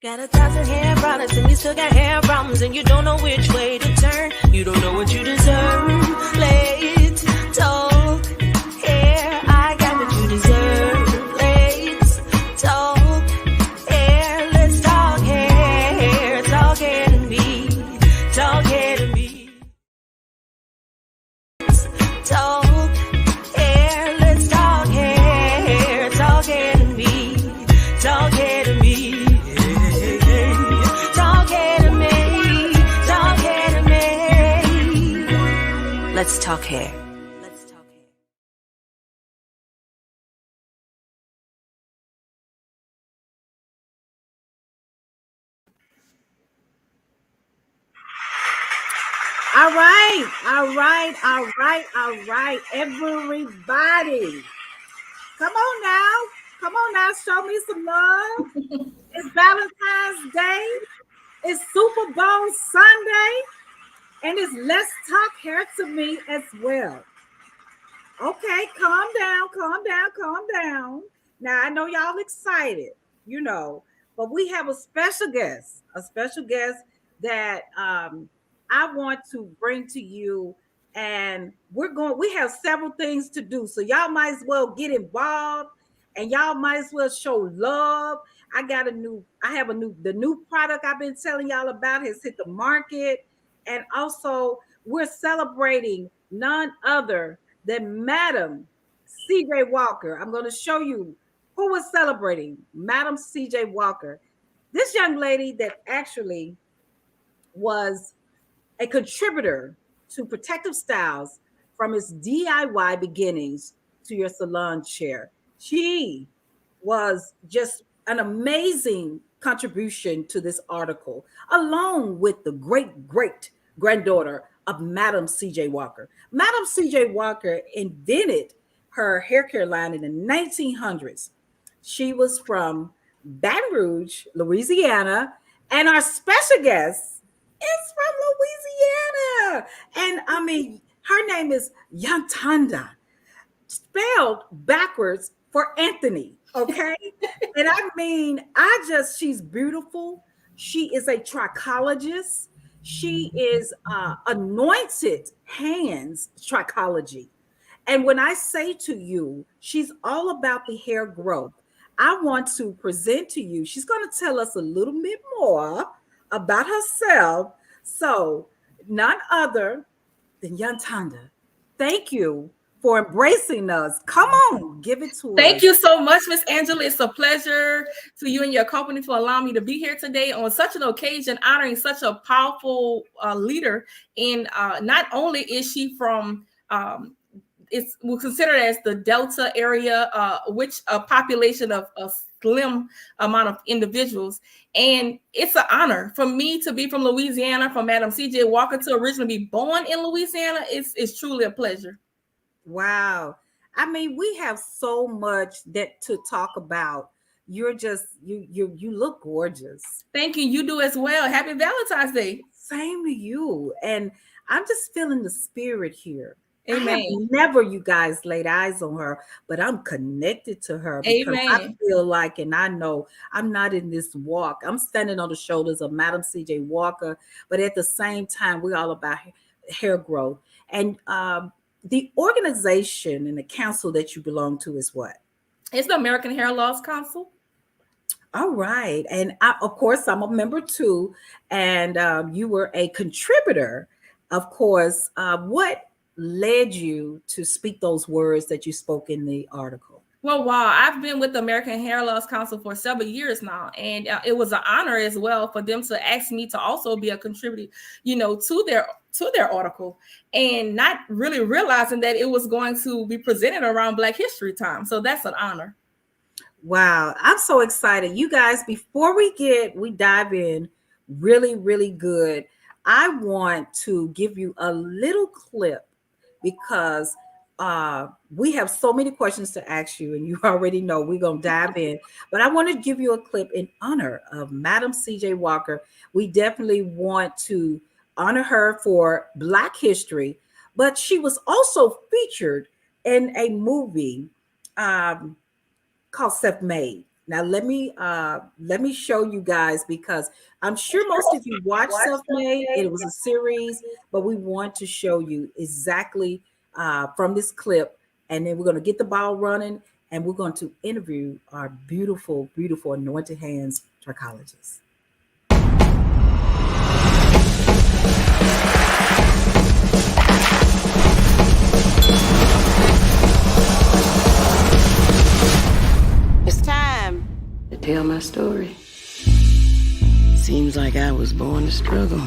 Got 1,000 hair products and you still got hair problems and you don't know which way to turn. You don't know what you deserve. Let's talk hair. I got what you deserve. Let's talk hair. Let's talk hair. Talk hair to me. Talk hair to me. Talk hair. Let's talk hair. Talk hair to me. Talk hair to me. Let's talk hair. Let's talk hair. All right, everybody. Come on now, show me some love. It's Valentine's Day. It's Super Bowl Sunday. And it's Let's Talk Hair to me as well. Okay, calm down. Now, I know y'all excited, but we have a special guest that I want to bring to you. And we have several things to do. So y'all might as well get involved and y'all might as well show love. The new product I've been telling y'all about has hit the market. And also, we're celebrating none other than Madam CJ Walker. I'm going to show you who we're celebrating. Madam CJ Walker. This young lady that actually was a contributor to Protective Styles from its DIY beginnings to your salon chair. She was just an amazing contribution to this article, along with the great granddaughter of Madam CJ Walker. Madam CJ Walker invented her hair care line in the 1900s. She was from Baton Rouge, Louisiana, and our special guest is from Louisiana. And I mean, her name is Ynohtna, spelled backwards for Anthony. Okay. And I mean, she's beautiful. She is a trichologist. She is anointed hands trichology. And when I say to you, she's all about the hair growth, I want to present to you, she's going to tell us a little bit more about herself. So none other than Ynohtna. Thank you for embracing us. Come on, give it to us. Thank you so much, Miss Angela. It's a pleasure to you and your company for allowing me to be here today on such an occasion, honoring such a powerful leader. And not only is she from, we'll consider it as the Delta area, which a population of a slim amount of individuals. And it's an honor for me to be from Louisiana, from Madam CJ Walker to originally be born in Louisiana. It's truly a pleasure. Wow. I mean, we have so much that to talk about. You're just, you look gorgeous. Thank you. You do as well. Happy Valentine's Day. Same to you. And I'm just feeling the spirit here. Amen. I have never, you guys, laid eyes on her, but I'm connected to her because Amen. I feel like, and I know I'm not in this walk. I'm standing on the shoulders of Madam CJ Walker, but at the same time, we're all about hair growth. And the organization and the council that you belong to is what? It's the American Hair Loss Council. All right. And of course, I'm a member too. And you were a contributor, of course. What led you to speak those words that you spoke in the article? Well, wow, I've been with the American Hair Loss Council for several years now, and it was an honor as well for them to ask me to also be a contributor, to their article, and not really realizing that it was going to be presented around Black History Time. So that's an honor. Wow, I'm so excited. You guys, before we dive in really, really good, I want to give you a little clip because we have so many questions to ask you, and you already know we're going to dive in. But I want to give you a clip in honor of Madam CJ Walker. We definitely want to honor her for Black history, but she was also featured in a movie called Self-Made. Now let me show you guys, because I'm sure most of you watched Self-Made. It was a series, but we want to show you exactly from this clip, and then we're going to get the ball running, and we're going to interview our beautiful, beautiful Anointed Hands trichologist. It's time to tell my story. Seems like I was born to struggle.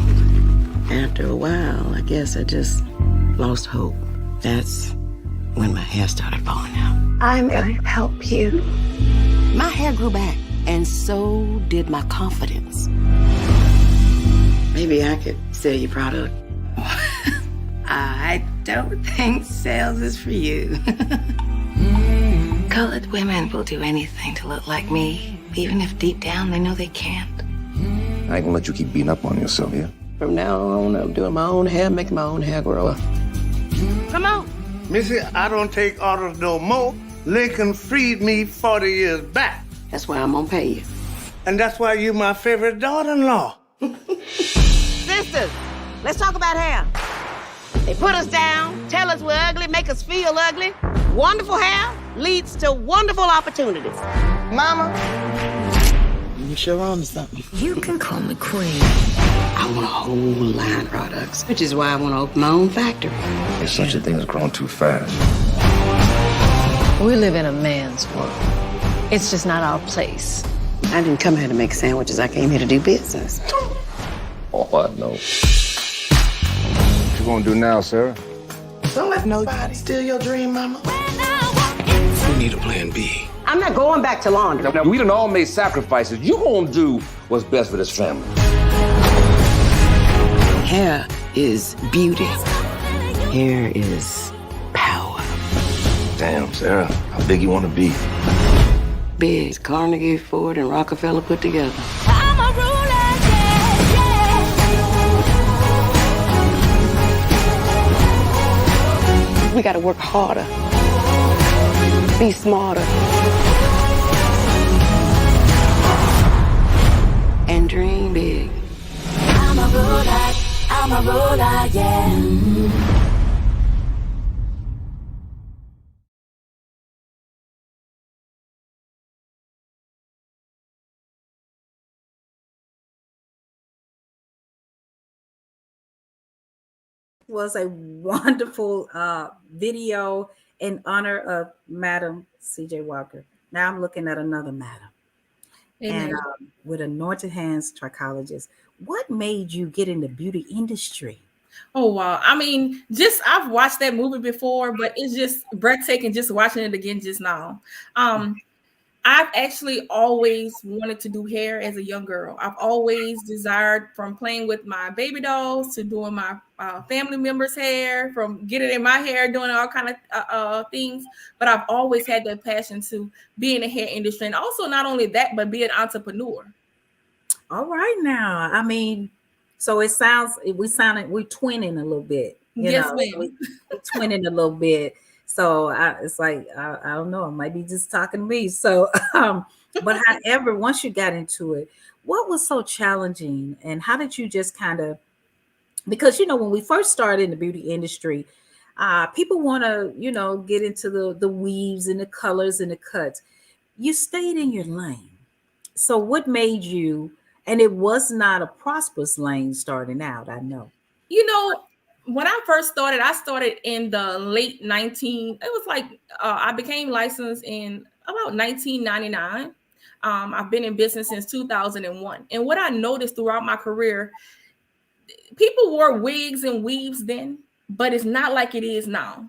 After a while, I guess I just lost hope. That's when my hair started falling out. I'm gonna help you. My hair grew back, and so did my confidence. Maybe I could sell your product. I don't think sales is for you. Colored women will do anything to look like me, even if deep down they know they can't. I ain't gonna let you keep beating up on yourself, yeah? From now on, I'm doing my own hair, making my own hair grow. Come on. Missy, I don't take orders no more. Lincoln freed me 40 years back. That's why I'm gonna pay you. And that's why you're my favorite daughter-in-law. Sisters, let's talk about hair. They put us down, tell us we're ugly, make us feel ugly. Wonderful hair leads to wonderful opportunities. Mama, You sure on to something. you can call me queen. I want a whole line of products, which is why I want to open my own factory. There's such a thing as growing too fast. We live in a man's world. It's just not our place. I didn't come here to make sandwiches. I came here to do business. Oh, I know. What you gonna do now, Sarah? Don't let nobody steal your dream, mama. We need a plan B. I'm not going back to laundry. Now, we done all made sacrifices. You gonna do what's best for this family. Hair is beauty. Hair is power. Damn, Sarah, how big you wanna be? Big. Carnegie, Ford, and Rockefeller put together. I'm a ruler, yeah. We gotta work harder. Be smarter. And dream big. I'm a ruler, yeah. Was a wonderful video in honor of Madam C.J. Walker. Now I'm looking at another madam. Amen. And with Anointed Hands Trichologist. What made you get in the beauty industry? Oh, wow. I mean, I've watched that movie before, but it's just breathtaking just watching it again just now. I've actually always wanted to do hair as a young girl. I've always desired, from playing with my baby dolls to doing my family members' hair, from getting in my hair, doing all kind of things. But I've always had that passion to be in the hair industry. And also not only that, but be an entrepreneur. All right now. I mean, so we're twinning a little bit. Yes, ma'am. We're twinning a little bit. So it's like, I don't know, I might be just talking to me. So, but however, once you got into it, what was so challenging, and how did you just kind of, because, when we first started in the beauty industry, people want to, get into the weaves and the colors and the cuts. You stayed in your lane. So what made you, and it was not a prosperous lane starting out, I know. When I first started, I started in the late I became licensed in about 1999. I've been in business since 2001. And what I noticed throughout my career, people wore wigs and weaves then, but it's not like it is now.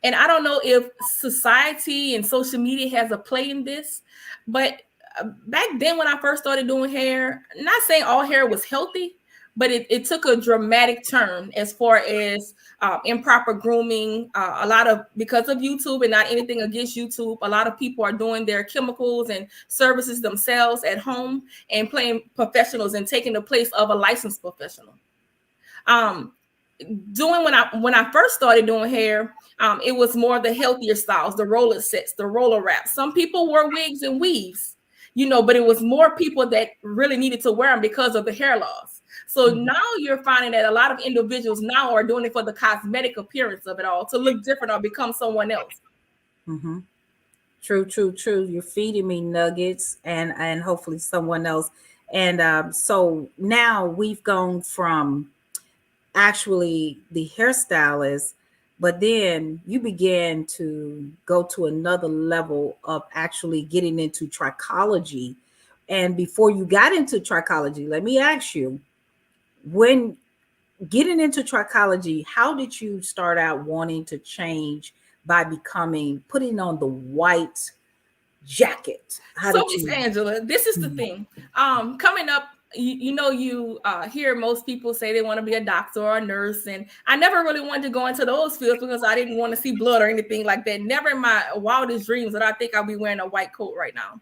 And I don't know if society and social media has a play in this, but back then when I first started doing hair, not saying all hair was healthy, but it took a dramatic turn as far as improper grooming. Because of YouTube, and not anything against YouTube, a lot of people are doing their chemicals and services themselves at home and playing professionals and taking the place of a licensed professional. When I first started doing hair, it was more of the healthier styles, the roller sets, the roller wraps. Some people wore wigs and weaves. but it was more people that really needed to wear them because of the hair loss. So now you're finding that a lot of individuals now are doing it for the cosmetic appearance of it all, to look different or become someone else. Mm-hmm. True. You're feeding me nuggets and hopefully someone else. And so now we've gone from actually the hairstylist, but then you began to go to another level of actually getting into trichology. And before you got into trichology, let me ask you, when getting into trichology, how did you start out wanting to change by putting on the white jacket? How So, did Miss you? Angela, this is the thing. Coming up, you hear most people say they want to be a doctor or a nurse, and I never really wanted to go into those fields because I didn't want to see blood or anything like that. Never in my wildest dreams that I think I'll be wearing a white coat right now.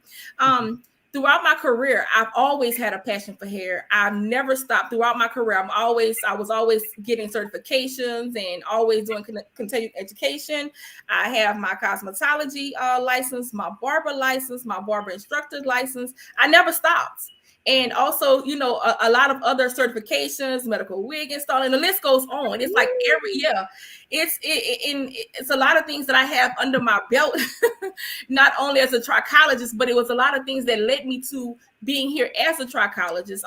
Throughout my career, I've always had a passion for hair. I've never stopped throughout my career. I was always getting certifications and always doing continued education. I have my cosmetology license, my barber license, my barber instructor license. I never stopped. And also, a lot of other certifications, medical wig installing, the list goes on. It's like every year. It's a lot of things that I have under my belt, not only as a trichologist, but it was a lot of things that led me to being here as a trichologist.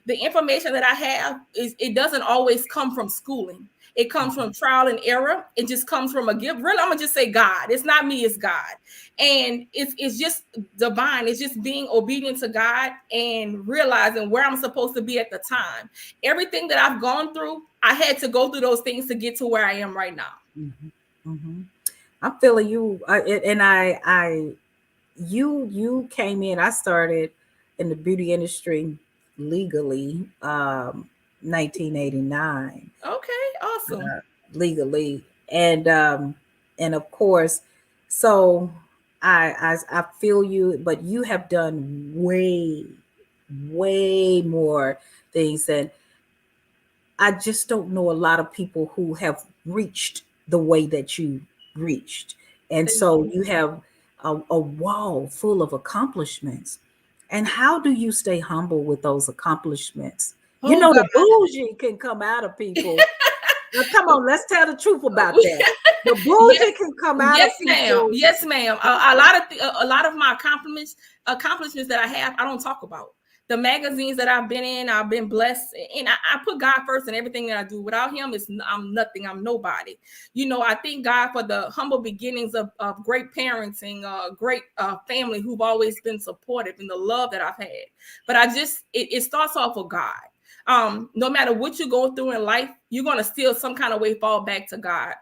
The information that I have it doesn't always come from schooling. It comes from trial and error. It just comes from a gift. Really, I'm gonna just say God. It's not me, it's God. And it's just divine. It's just being obedient to God and realizing where I'm supposed to be at the time. Everything that I've gone through, I had to go through those things to get to where I am right now. I'm feeling you. You came in. I started in the beauty industry legally 1989. Okay, awesome. Legally, and of course, so I feel you, but you have done way more things, and I just don't know a lot of people who have reached the way that you reached. And so you have a wall full of accomplishments. And how do you stay humble with those accomplishments? The bougie can come out of people. Now, come on, let's tell the truth about that. The bougie can come out of people. Yes, ma'am. A lot of my accomplishments that I have, I don't talk about. The magazines that I've been in, I've been blessed, and I put God first in everything that I do. Without Him, I'm nothing. I'm nobody. I thank God for the humble beginnings of great parenting, great family who've always been supportive, and the love that I've had. But it starts off with God. No matter what you go through in life, you're going to still some kind of way fall back to God.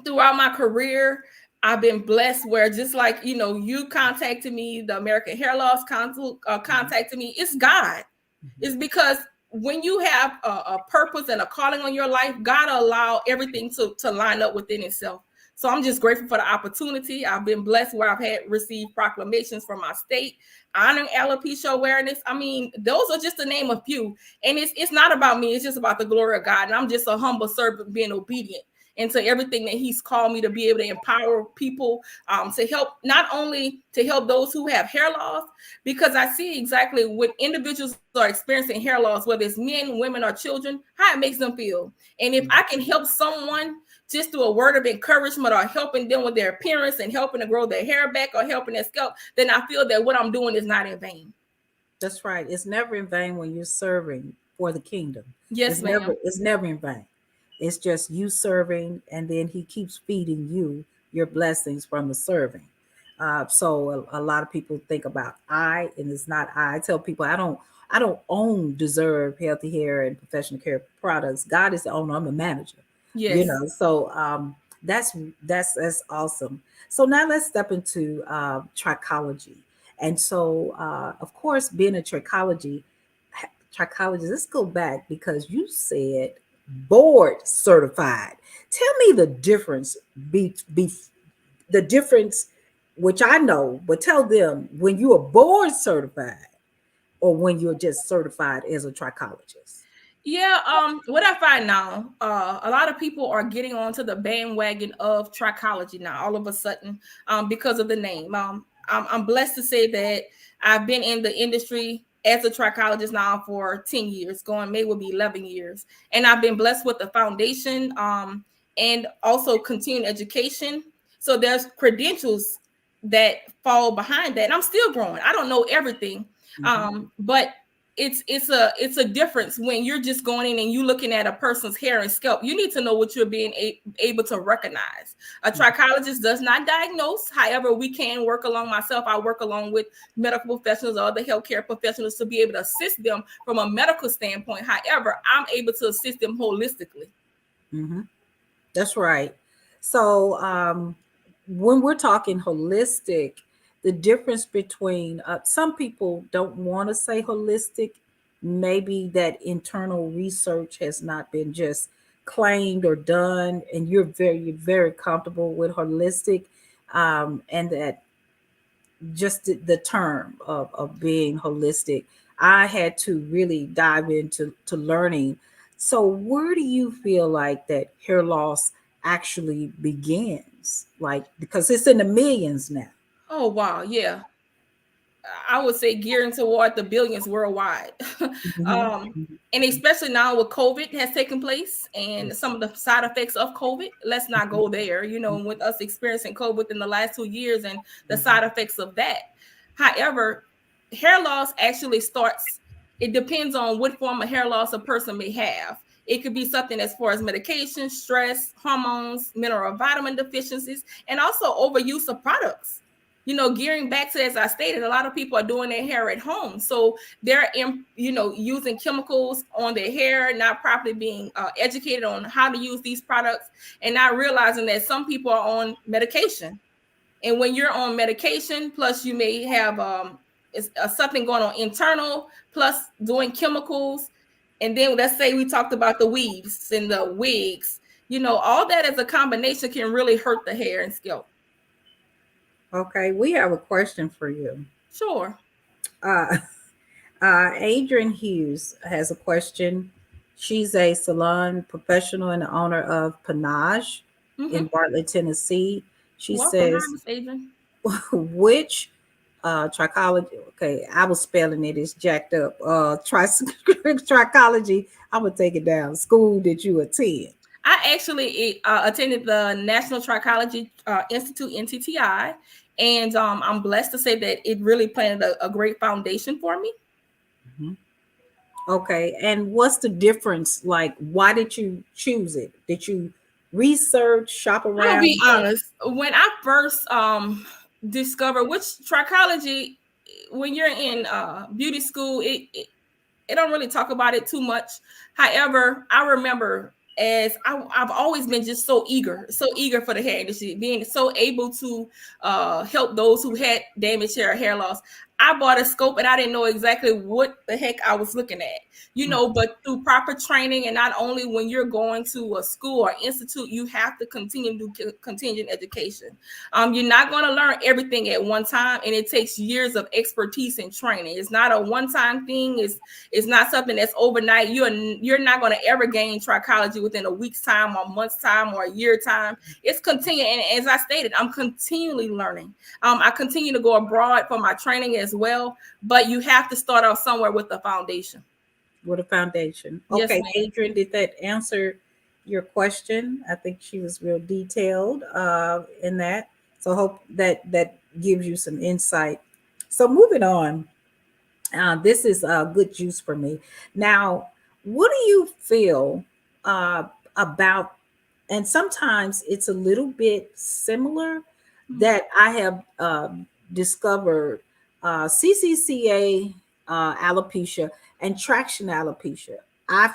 Throughout my career, I've been blessed where just like, you contacted me, the American Hair Loss Council contacted me. It's God. It's because when you have a purpose and a calling on your life, God will allow everything to line up within itself. So I'm just grateful for the opportunity. I've been blessed where I've received proclamations from my state, honoring alopecia awareness. I mean, those are just to name a few. And it's not about me. It's just about the glory of God. And I'm just a humble servant being obedient into everything that He's called me to be able to empower people, to help, not only to help those who have hair loss, because I see exactly what individuals are experiencing hair loss, whether it's men, women, or children, how it makes them feel. And if I can help someone just through a word of encouragement or helping them with their appearance and helping to grow their hair back or helping their scalp, then I feel that what I'm doing is not in vain. That's right. It's never in vain when you're serving for the kingdom. Yes, ma'am. It's never in vain. It's just you serving, and then He keeps feeding you your blessings from the serving. So a lot of people think about and it's not I. I tell people I don't deserve healthy hair and professional care products. God is the owner. I'm the manager. Yes. So that's awesome. So now let's step into trichology. And so of course, being a trichologist, let's go back because you said board certified. Tell me the difference, the difference, which I know, but tell them when you are board certified or when you're just certified as a trichologist. Yeah, what I find now, a lot of people are getting onto the bandwagon of trichology now, all of a sudden, because of the name. I'm blessed to say that I've been in the industry as a trichologist now for 10 years, May will be 11 years. And I've been blessed with the foundation and also continuing education. So there's credentials that fall behind that. And I'm still growing. I don't know everything, but it's a difference when you're just going in and you looking at a person's hair and scalp. You need to know what you're being able to recognize. A trichologist does not diagnose. However, we can work along myself. I work along with medical professionals or other healthcare professionals to be able to assist them from a medical standpoint. However, I'm able to assist them holistically. That's right. So when we're talking holistic, the difference between some people don't want to say holistic. Maybe that internal research has not been just claimed or done, and you're very, very comfortable with holistic, and that just the term of being holistic. I had to really dive into learning. So where do you feel like that hair loss actually begins? Like, because it's in the millions now. Oh, wow. Yeah. I would say gearing toward the billions worldwide. And especially now with COVID has taken place and some of the side effects of COVID. Let's not go there, with us experiencing COVID in the last 2 years and the side effects of that. However, hair loss actually starts, it depends on what form of hair loss a person may have. It could be something as far as medication, stress, hormones, mineral or vitamin deficiencies, and also overuse of products. Gearing back to, as I stated, a lot of people are doing their hair at home. So they're, using chemicals on their hair, not properly being educated on how to use these products, and not realizing that some people are on medication. And when you're on medication, plus you may have something going on internal, plus doing chemicals. And then let's say we talked about the weaves and the wigs, all that as a combination can really hurt the hair and scalp. Okay, we have a question for you. Sure. Adrian Hughes has a question. She's a salon professional and the owner of Panache in Bartlett, Tennessee. She says, Adrian. which trichology, okay, I was spelling it, it's jacked up. Trichology, I'm going to take it down. School did you attend? I actually attended the National Trichology Institute, NTTI, and I'm blessed to say that it really planted a great foundation for me. Okay, and what's the difference? Like, why did you choose it? Did you research, shop around? I'll be honest. When I first discovered which trichology, when you're in beauty school, it don't really talk about it too much. However, I remember as I've always been just so eager for the hair industry, being so able to help those who had damaged hair or hair loss. I bought a scope and I didn't know exactly what the heck I was looking at, but through proper training, and not only when you're going to a school or institute, you have to continue to do contingent education. You're not going to learn everything at one time, and it takes years of expertise and training. It's not a one-time thing. It's not something that's overnight. You're not going to ever gain trichology within a week's time or month's time or a year time. It's continuing. And as I stated, I'm continually learning. I continue to go abroad for my training as well, but you have to start off somewhere with the foundation. With a foundation. Okay, yes, Adrian, did that answer your question? I think she was real detailed in that. So I hope that gives you some insight. So moving on, this is good juice for me. Now, what do you feel about, and sometimes it's a little bit similar, that I have discovered CCCA alopecia and traction alopecia. I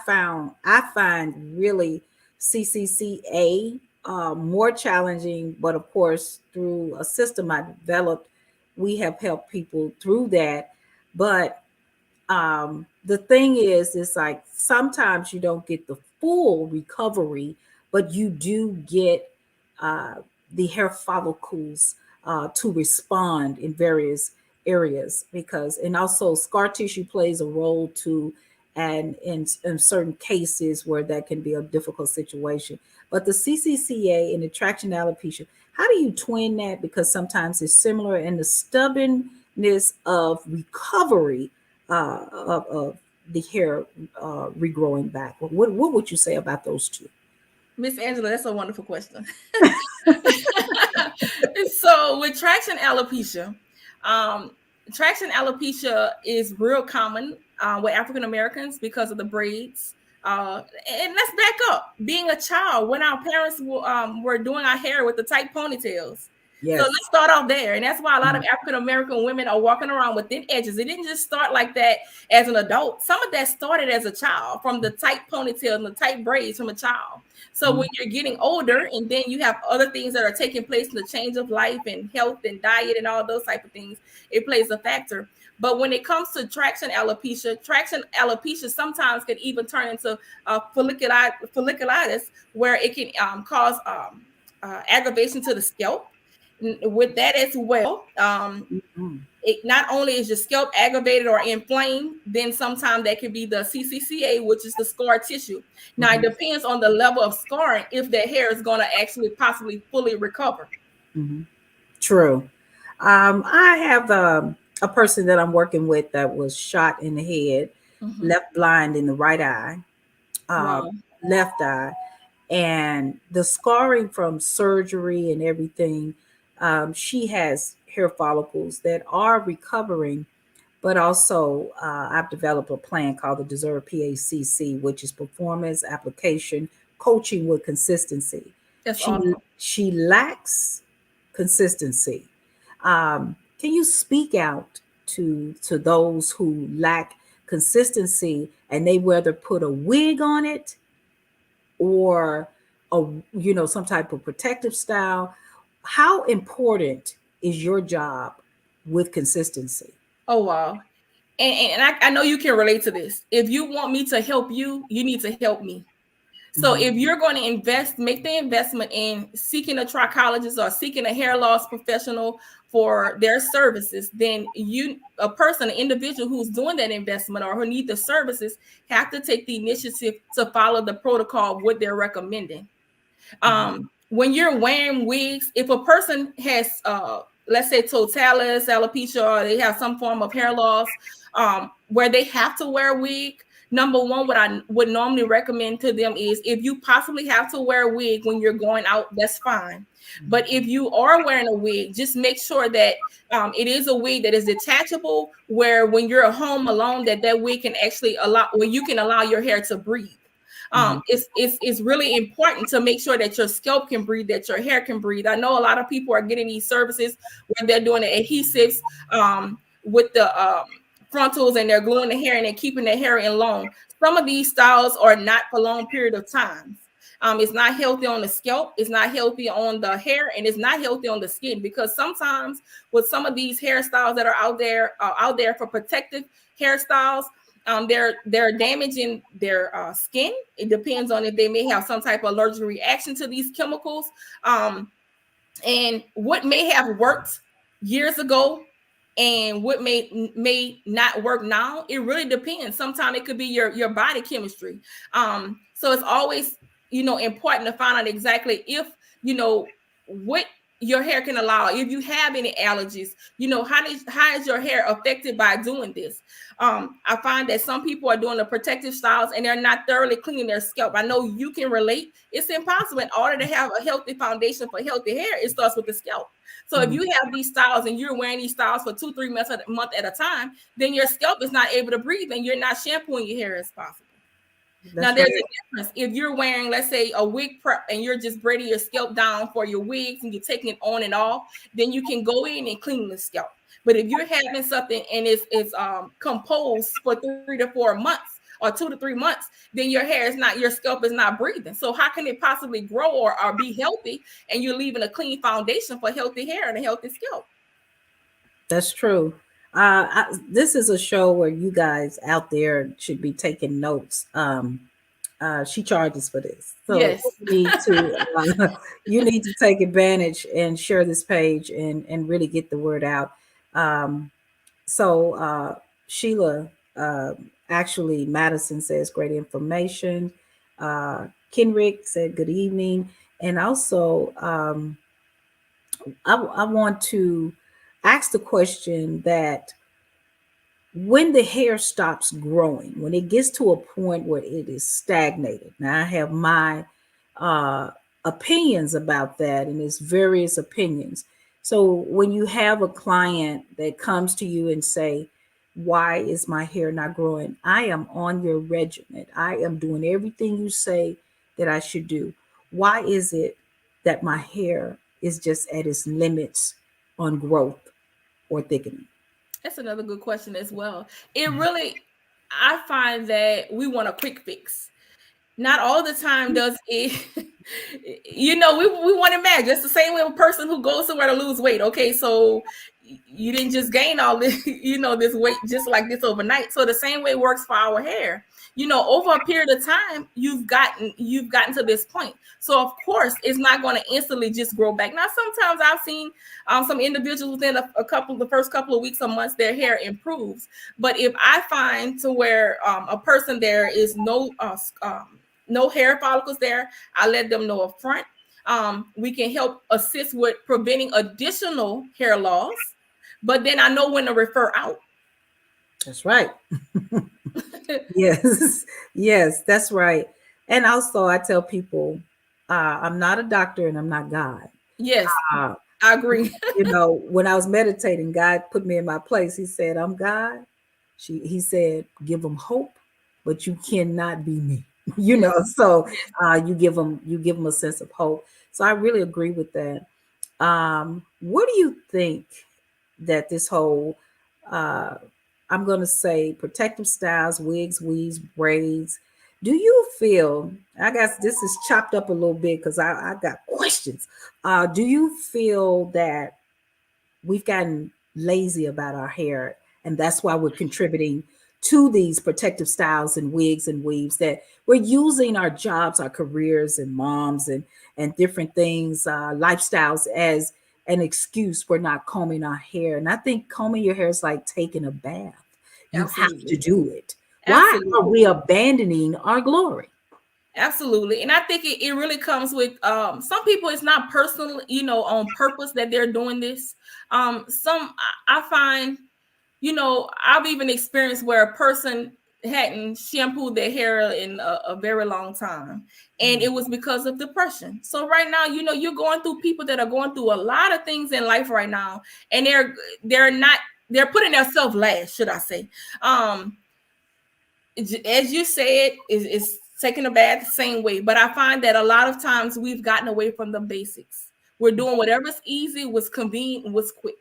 find really CCCA more challenging, but of course through a system I developed, we have helped people through that. But the thing is, it's like sometimes you don't get the full recovery, but you do get the hair follicles to respond in various areas, and also scar tissue plays a role too, and in certain cases where that can be a difficult situation. But the CCCA and the traction alopecia, How do you twin that? Because sometimes it's similar, and the stubbornness of recovery of the hair regrowing back. What would you say about those two? Miss Angela, that's a wonderful question. So with traction alopecia is real common with African Americans because of the braids. And let's back up. Being a child, when our parents were doing our hair with the tight ponytails. Yes. So let's start off there. And that's why a lot of African American women are walking around with thin edges. It didn't just start like that as an adult. Some of that started as a child, from the tight ponytail and the tight braids from a child. So when you're getting older, and then you have other things that are taking place in the change of life and health and diet and all those type of things, it plays a factor. But when it comes to traction alopecia sometimes can even turn into folliculitis, where it can cause aggravation to the scalp. With that as well, it not only is your scalp aggravated or inflamed, then sometimes that could be the CCCA, which is the scar tissue. Now, it depends on the level of scarring if that hair is going to actually possibly fully recover. True. I have a person that I'm working with that was shot in the head, left blind in the right eye, left eye, and the scarring from surgery and everything. She has hair follicles that are recovering, but also I've developed a plan called the Deserve PACC, which is performance, application, coaching with consistency. That's awesome. She lacks consistency. Can you speak out to those who lack consistency and they whether put a wig on it or some type of protective style? How important is your job with consistency? Oh, wow. And I know you can relate to this. If you want me to help you, you need to help me. So if you're going to make the investment in seeking a trichologist or seeking a hair loss professional for their services, then an individual who's doing that investment or who need the services have to take the initiative to follow the protocol of what they're recommending. When you're wearing wigs, if a person has, let's say, totalis, alopecia, or they have some form of hair loss, where they have to wear a wig, number one, what I would normally recommend to them is if you possibly have to wear a wig when you're going out, that's fine. But if you are wearing a wig, just make sure that it is a wig that is detachable, where when you're at home alone, that wig can actually you can allow your hair to breathe. It's really important to make sure that your scalp can breathe, that your hair can breathe. I know a lot of people are getting these services where they're doing the adhesives with the frontals, and they're gluing the hair and they're keeping the hair in long. Some of these styles are not for long period of time. It's not healthy on the scalp, it's not healthy on the hair, and it's not healthy on the skin, because sometimes with some of these hairstyles that are out there for protective hairstyles, they're damaging their skin. It depends on if they may have some type of allergic reaction to these chemicals. And what may have worked years ago and what may not work now, it really depends. Sometimes it could be your body chemistry. So it's always, important to find out exactly if, what your hair can allow. If you have any allergies, how is your hair affected by doing this? I find that some people are doing the protective styles and they're not thoroughly cleaning their scalp. I know you can relate. It's impossible. In order to have a healthy foundation for healthy hair, it starts with the scalp. So if you have these styles and you're wearing these styles for 2-3 months at a time, then your scalp is not able to breathe and you're not shampooing your hair as possible. Now, there's a difference. If you're wearing, let's say, a wig prep and you're just braiding your scalp down for your wigs and you're taking it on and off, then you can go in and clean the scalp. But if you're having something and it's composed for 3 to 4 months or 2 to 3 months, then your scalp is not breathing. So how can it possibly grow or be healthy, and you're leaving a clean foundation for healthy hair and a healthy scalp? That's true. This is a show where you guys out there should be taking notes. She charges for this, so yes. You need to take advantage and share this page and really get the word out. Sheila, actually, Madison says great information. Kenrick said good evening, and also I want to ask the question that when the hair stops growing, when it gets to a point where it is stagnated. Now I have my opinions about that, and it's various opinions. So when you have a client that comes to you and say, why is my hair not growing? I am on your regimen. I am doing everything you say that I should do. Why is it that my hair is just at its limits on growth or thickening? That's another good question as well. It really, I find that we want a quick fix. Not all the time does it, we want it mad. Just the same way a person who goes somewhere to lose weight. Okay, so you didn't just gain all this, this weight just like this overnight. So the same way works for our hair. Over a period of time, you've gotten to this point. So of course, it's not going to instantly just grow back. Now, sometimes I've seen some individuals within the first couple of weeks or months, their hair improves. But if I find to where a person there is no hair follicles there, I let them know up front. We can help assist with preventing additional hair loss, but then I know when to refer out. That's right. Yes, that's right. And also I tell people, I'm not a doctor and I'm not God. Yes, I agree. When I was meditating, God put me in my place. He said, I'm God. He said, give them hope, but you cannot be me. So you give them a sense of hope. So I really agree with that. What do you think that this whole I'm going to say protective styles, wigs, weaves, braids, do you feel, I guess this is chopped up a little bit because I got questions. Do you feel that we've gotten lazy about our hair and that's why we're contributing to these protective styles and wigs and weaves, that we're using our jobs, our careers and moms and different things, lifestyles as an excuse for not combing our hair? And I think combing your hair is like taking a bath. You have to do it. Why are we abandoning our glory? Absolutely. And I think it really comes with some people, it's not personal, on purpose that they're doing this. Some I find, I've even experienced where a person hadn't shampooed their hair in a very long time, and it was because of depression. So right now, you're going through people that are going through a lot of things in life right now, and they're putting themselves last, should I say. As you said, it's taking a bath the same way, but I find that a lot of times we've gotten away from the basics. We're doing whatever's easy, what's convenient, what's quick.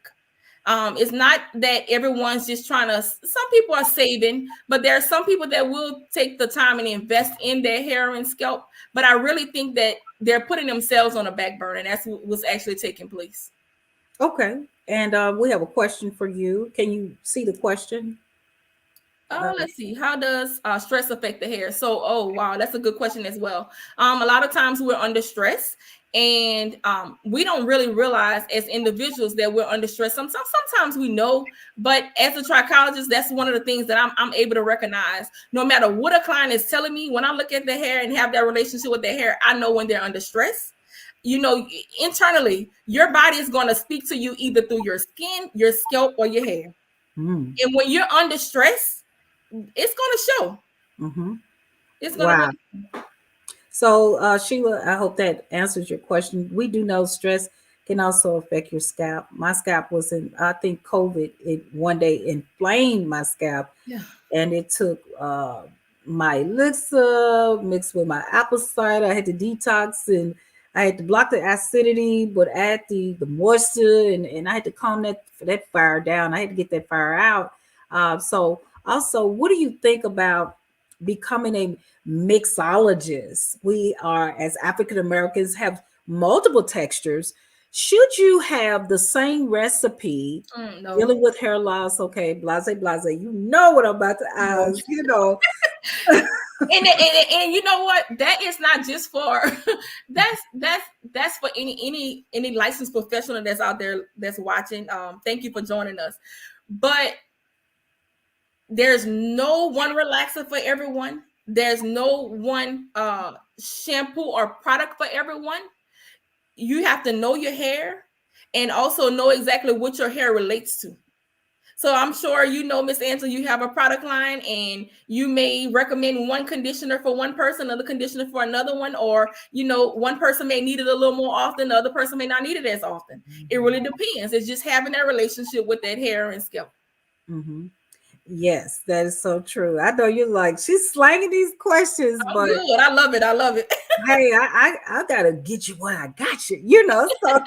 It's not that everyone's just trying to, some people are saving, but there are some people that will take the time and invest in their hair and scalp. But I really think that they're putting themselves on a back burner, and that's what's actually taking place. Okay. And we have a question for you. Can you see the question? Let's see. How does stress affect the hair? So, wow, that's a good question as well. A lot of times we're under stress, and we don't really realize as individuals that we're under stress. Sometimes we know, but as a trichologist, that's one of the things that I'm able to recognize. No matter what a client is telling me, when I look at their hair and have that relationship with their hair, I know when they're under stress. Internally, your body is going to speak to you either through your skin, your scalp, or your hair. And when you're under stress, it's going to show. It's going to. Wow. So, Sheila, I hope that answers your question. We do know stress can also affect your scalp. My scalp was I think COVID, it one day inflamed my scalp. Yeah. And it took my elixir mixed with my apple cider. I had to detox and I had to block the acidity, but add the moisture, and I had to calm that fire down. I had to get that fire out. So also, what do you think about becoming a mixologist? We are, as African Americans, have multiple textures. Should you have the same recipe No. dealing with hair loss? Okay, blase. You know what I'm about to ask. And you know what? That is not just for that's for any licensed professional that's out there that's watching. Thank you for joining us. But there's no one relaxer for everyone. There's no one shampoo or product for everyone. You have to know your hair, and also know exactly what your hair relates to. So I'm sure you know, Miss Angela, you have a product line and you may recommend one conditioner for one person, another conditioner for another one, or, you know, one person may need it a little more often, the other person may not need it as often. It really depends. It's just having that relationship with that hair and scalp. Mm-hmm. Yes, that is so true. I know you're like, she's slanging these questions, Oh, but good. I love it. I love it. hey, I gotta get you where I got you, you know. So,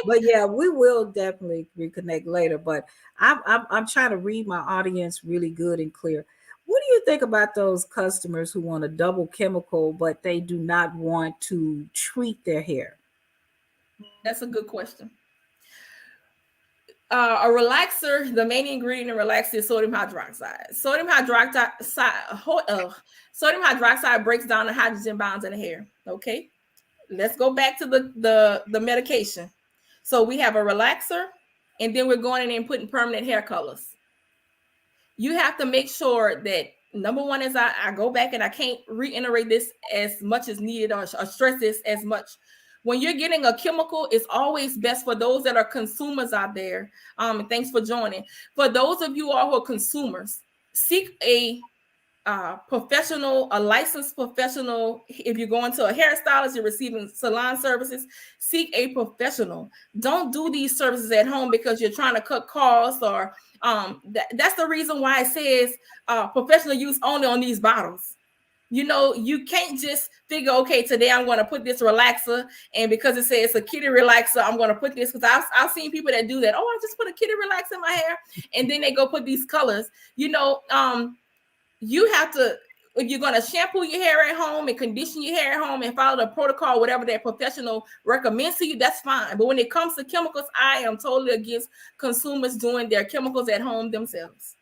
but yeah, we will definitely reconnect later. But I'm trying to read my audience really good and clear. What do you think about those customers who want a double chemical, but they do not want to treat their hair? That's a good question. A relaxer, the main ingredient in relaxer is sodium hydroxide. Sodium hydroxide breaks down the hydrogen bonds in the hair. Okay, let's go back to the medication. So we have a relaxer, and then we're going in and putting permanent hair colors. You have to make sure that number one is I go back and I can't reiterate this as much as needed or stress this as much. When you're getting a chemical, it's always best for those that are consumers out there. And thanks for joining. For those of you all who are consumers, seek a professional, a licensed professional. If you're going to a hairstylist, you're receiving salon services, seek a professional. Don't do these services at home because you're trying to cut costs, or that's the reason why it says professional use only on these bottles. You know, you can't just figure, okay, today I'm going to put this relaxer, and because it says it's a kitty relaxer, I'm going to put this, because I've seen people that do that. Oh, I just put a kitty relaxer in my hair, and then they go put these colors. You know, you have to, if you're going to shampoo your hair at home and condition your hair at home and follow the protocol, whatever that professional recommends to you, that's fine. But when it comes to chemicals, I am totally against consumers doing their chemicals at home themselves.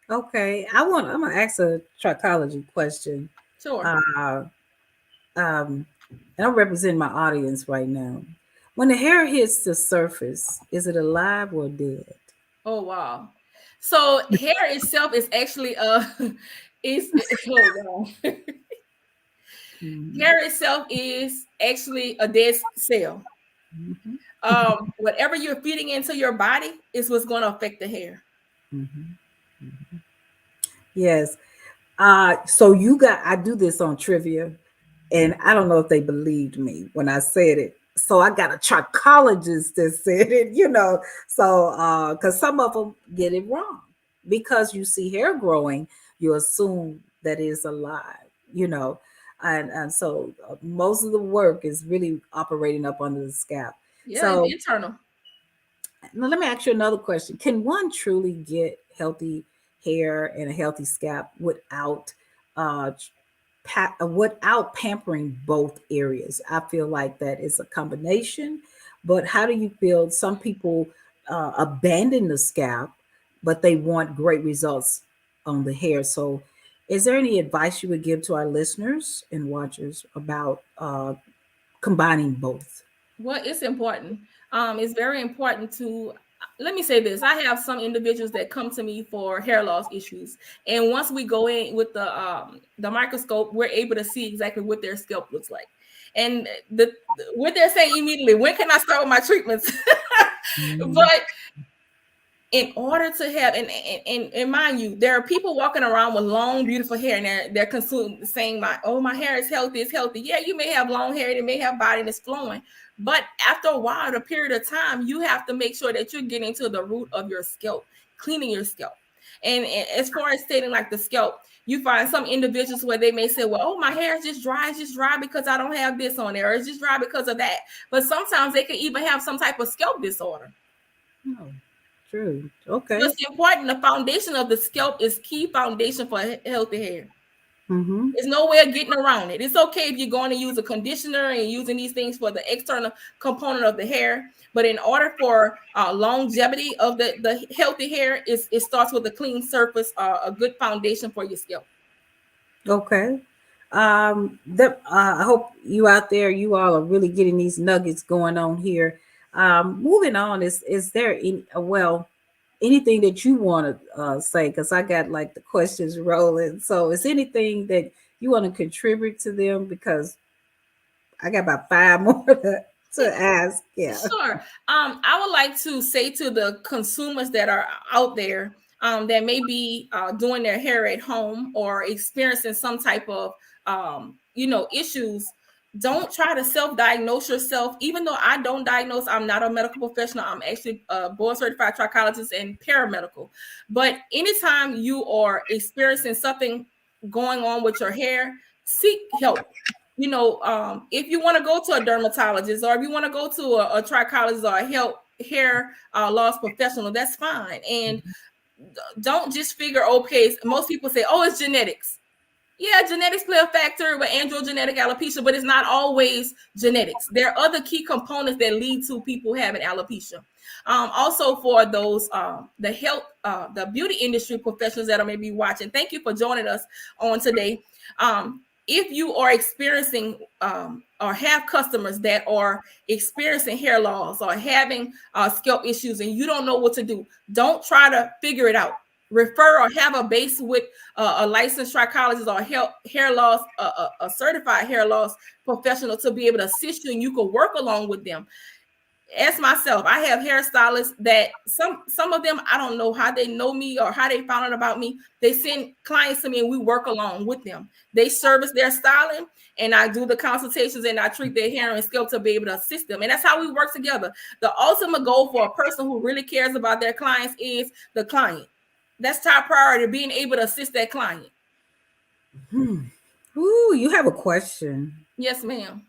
Okay, I'm gonna ask a trichology question. Sure. And I'm representing my audience right now. When the hair hits the surface, is it alive or dead? Oh wow! So hair itself is actually hair itself is actually a dead cell. Mm-hmm. Whatever you're feeding into your body is what's going to affect the hair. Mm-hmm. Mm-hmm. Yes. So I do this on trivia, and I don't know if they believed me when I said it. So I got a trichologist that said it, you know. So because some of them get it wrong, because you see hair growing, you assume that it's alive, you know, and so most of the work is really operating up under the scalp. Yeah, so it's internal. Now let me ask you another question. Can one truly get healthy hair and a healthy scalp without pampering both areas? I feel like that is a combination, but how do you feel? Some people abandon the scalp, but they want great results on the hair. So is there any advice you would give to our listeners and watchers about combining both? Well, it's important. It's very important to, let me say this. I have some individuals that come to me for hair loss issues. And once we go in with the microscope, we're able to see exactly what their scalp looks like. And what they're saying immediately, when can I start with my treatments? Mm-hmm. But in order to have, and mind you, there are people walking around with long, beautiful hair, and they're saying, my hair is healthy, it's healthy. Yeah, you may have long hair, it may have body that's flowing. But after a while, the period of time, you have to make sure that you're getting to the root of your scalp, cleaning your scalp. And as far as stating like the scalp, you find some individuals where they may say, well, oh, my hair is just dry because I don't have this on there, or it's just dry because of that. But sometimes they could even have some type of scalp disorder. Oh, true. Okay. So it's important. The foundation of the scalp is key foundation for healthy hair. Mm-hmm. There's no way of getting around it. It's okay if you're going to use a conditioner and using these things for the external component of the hair. But in order for longevity of the healthy hair, it starts with a clean surface, a good foundation for your scalp. Okay. I hope you out there, you all are really getting these nuggets going on here. Moving on, is there anything that you want to say? Because I got like the questions rolling. So is anything that you want to contribute to them? Because I got about 5 more to ask. Yeah. Sure. I would like to say to the consumers that are out there that may be doing their hair at home or experiencing some type of issues. Don't try to self-diagnose yourself. Even though I don't diagnose, I'm not a medical professional. I'm actually a board certified trichologist and paramedical. But anytime you are experiencing something going on with your hair, seek help. If you want to go to a dermatologist or if you want to go to a trichologist or a hair loss professional, that's fine. And don't just figure, okay, most people say, oh, it's genetics. Yeah, genetics play a factor with androgenetic alopecia, but it's not always genetics. There are other key components that lead to people having alopecia. Also for those, the beauty industry professionals that are maybe watching, thank you for joining us on today. If you are experiencing or have customers that are experiencing hair loss or having scalp issues and you don't know what to do, don't try to figure it out. Refer or have a base with a licensed trichologist or hair loss, a certified hair loss professional to be able to assist you, and you can work along with them. As myself, I have hairstylists that some of them, I don't know how they know me or how they found out about me. They send clients to me and we work along with them. They service their styling and I do the consultations and I treat their hair and scalp to be able to assist them. And that's how we work together. The ultimate goal for a person who really cares about their clients is the client. That's top priority, being able to assist that client. Ooh, you have a question. Yes, ma'am.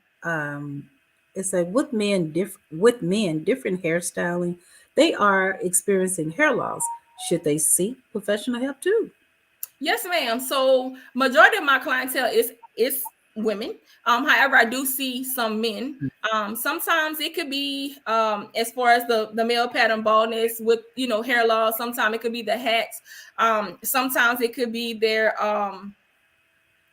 It said with men different hairstyling, they are experiencing hair loss. Should they seek professional help too? Yes, ma'am. So majority of my clientele is women. However, I do see some men. Sometimes it could be as far as the male pattern baldness with hair loss. Sometimes it could be the hats. Sometimes it could be their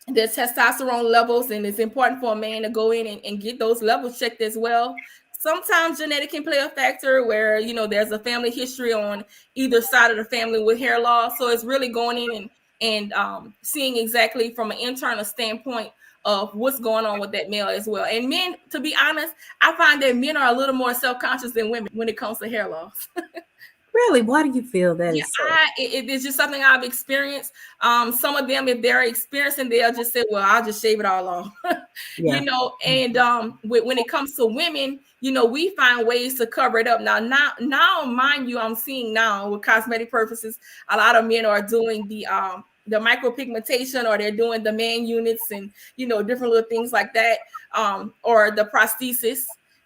testosterone levels, and it's important for a man to go in and get those levels checked as well. Sometimes genetic can play a factor where there's a family history on either side of the family with hair loss. So it's really going in and seeing exactly from an internal standpoint of what's going on with that male as well. And men, to be honest, I find that men are a little more self-conscious than women when it comes to hair loss. Really? Why do you feel that? Yeah, it's just something I've experienced. Some of them, if they're experiencing, they'll just say, well, I'll just shave it all off. Yeah. And when it comes to women, we find ways to cover it up. Now, mind you, I'm seeing now with cosmetic purposes, a lot of men are doing the micropigmentation, or they're doing the man units and different little things like that, or the prosthesis.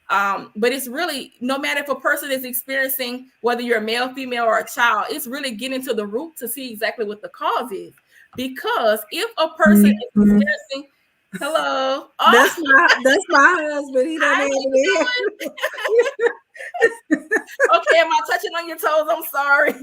But it's really, no matter if a person is experiencing, whether you're a male, female, or a child, it's really getting to the root to see exactly what the cause is. Because if a person is experiencing, hello, that's my husband. He don't know. Okay, am I touching on your toes? I'm sorry.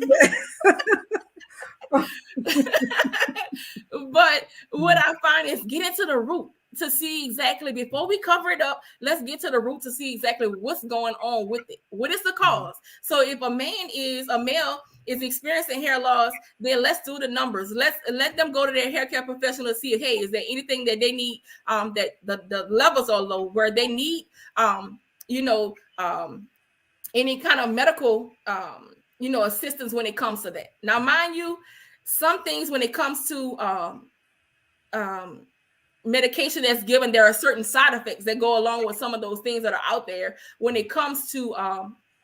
But what I find is getting to the root to see exactly, before we cover it up, let's get to the root to see exactly what's going on with it. What is the cause? So if a male is experiencing hair loss, then let's do the numbers. Let them go to their hair care professional to see, hey, is there anything that they need, that the levels are low, where they need any kind of medical assistance when it comes to that. Now, mind you, some things when it comes to medication that's given, there are certain side effects that go along with some of those things that are out there when it comes to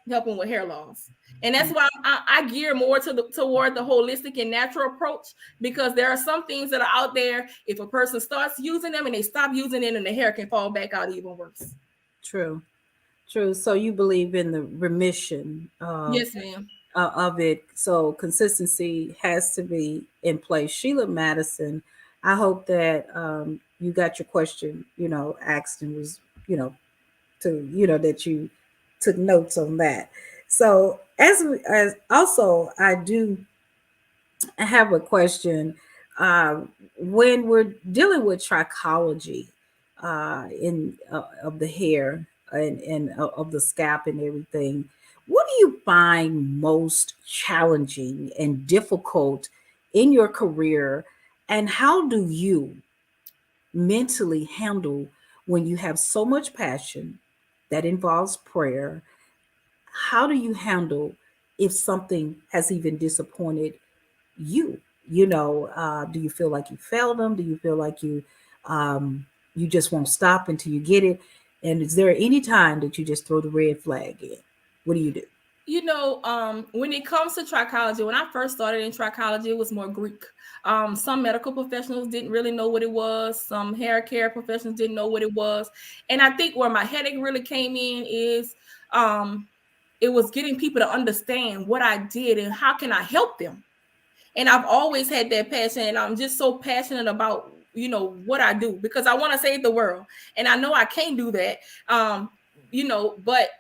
helping with hair loss. And that's why I gear more toward the holistic and natural approach, because there are some things that are out there. If a person starts using them and they stop using it, and the hair can fall back out even worse. True. So you believe in the remission? Yes, ma'am. Of it. So consistency has to be in place. Sheila Madison, I hope that you got your question, asked, and was, that you took notes on that. So as also, I have a question. When we're dealing with trichology of the hair and of the scalp and everything, what do you find most challenging and difficult in your career, and how do you mentally handle when you have so much passion that involves prayer. How do you handle if something has even disappointed you? Do you feel like you failed them? Do you feel like you just won't stop until you get it? And is there any time that you just throw the red flag in? What do you do? When it comes to trichology, when I first started in trichology, it was more Greek. Some medical professionals didn't really know what it was. Some hair care professionals didn't know what it was. And I think where my headache really came in is it was getting people to understand what I did and how can I help them. And I've always had that passion, and I'm just so passionate about, what I do, because I want to save the world. And I know I can't do that. But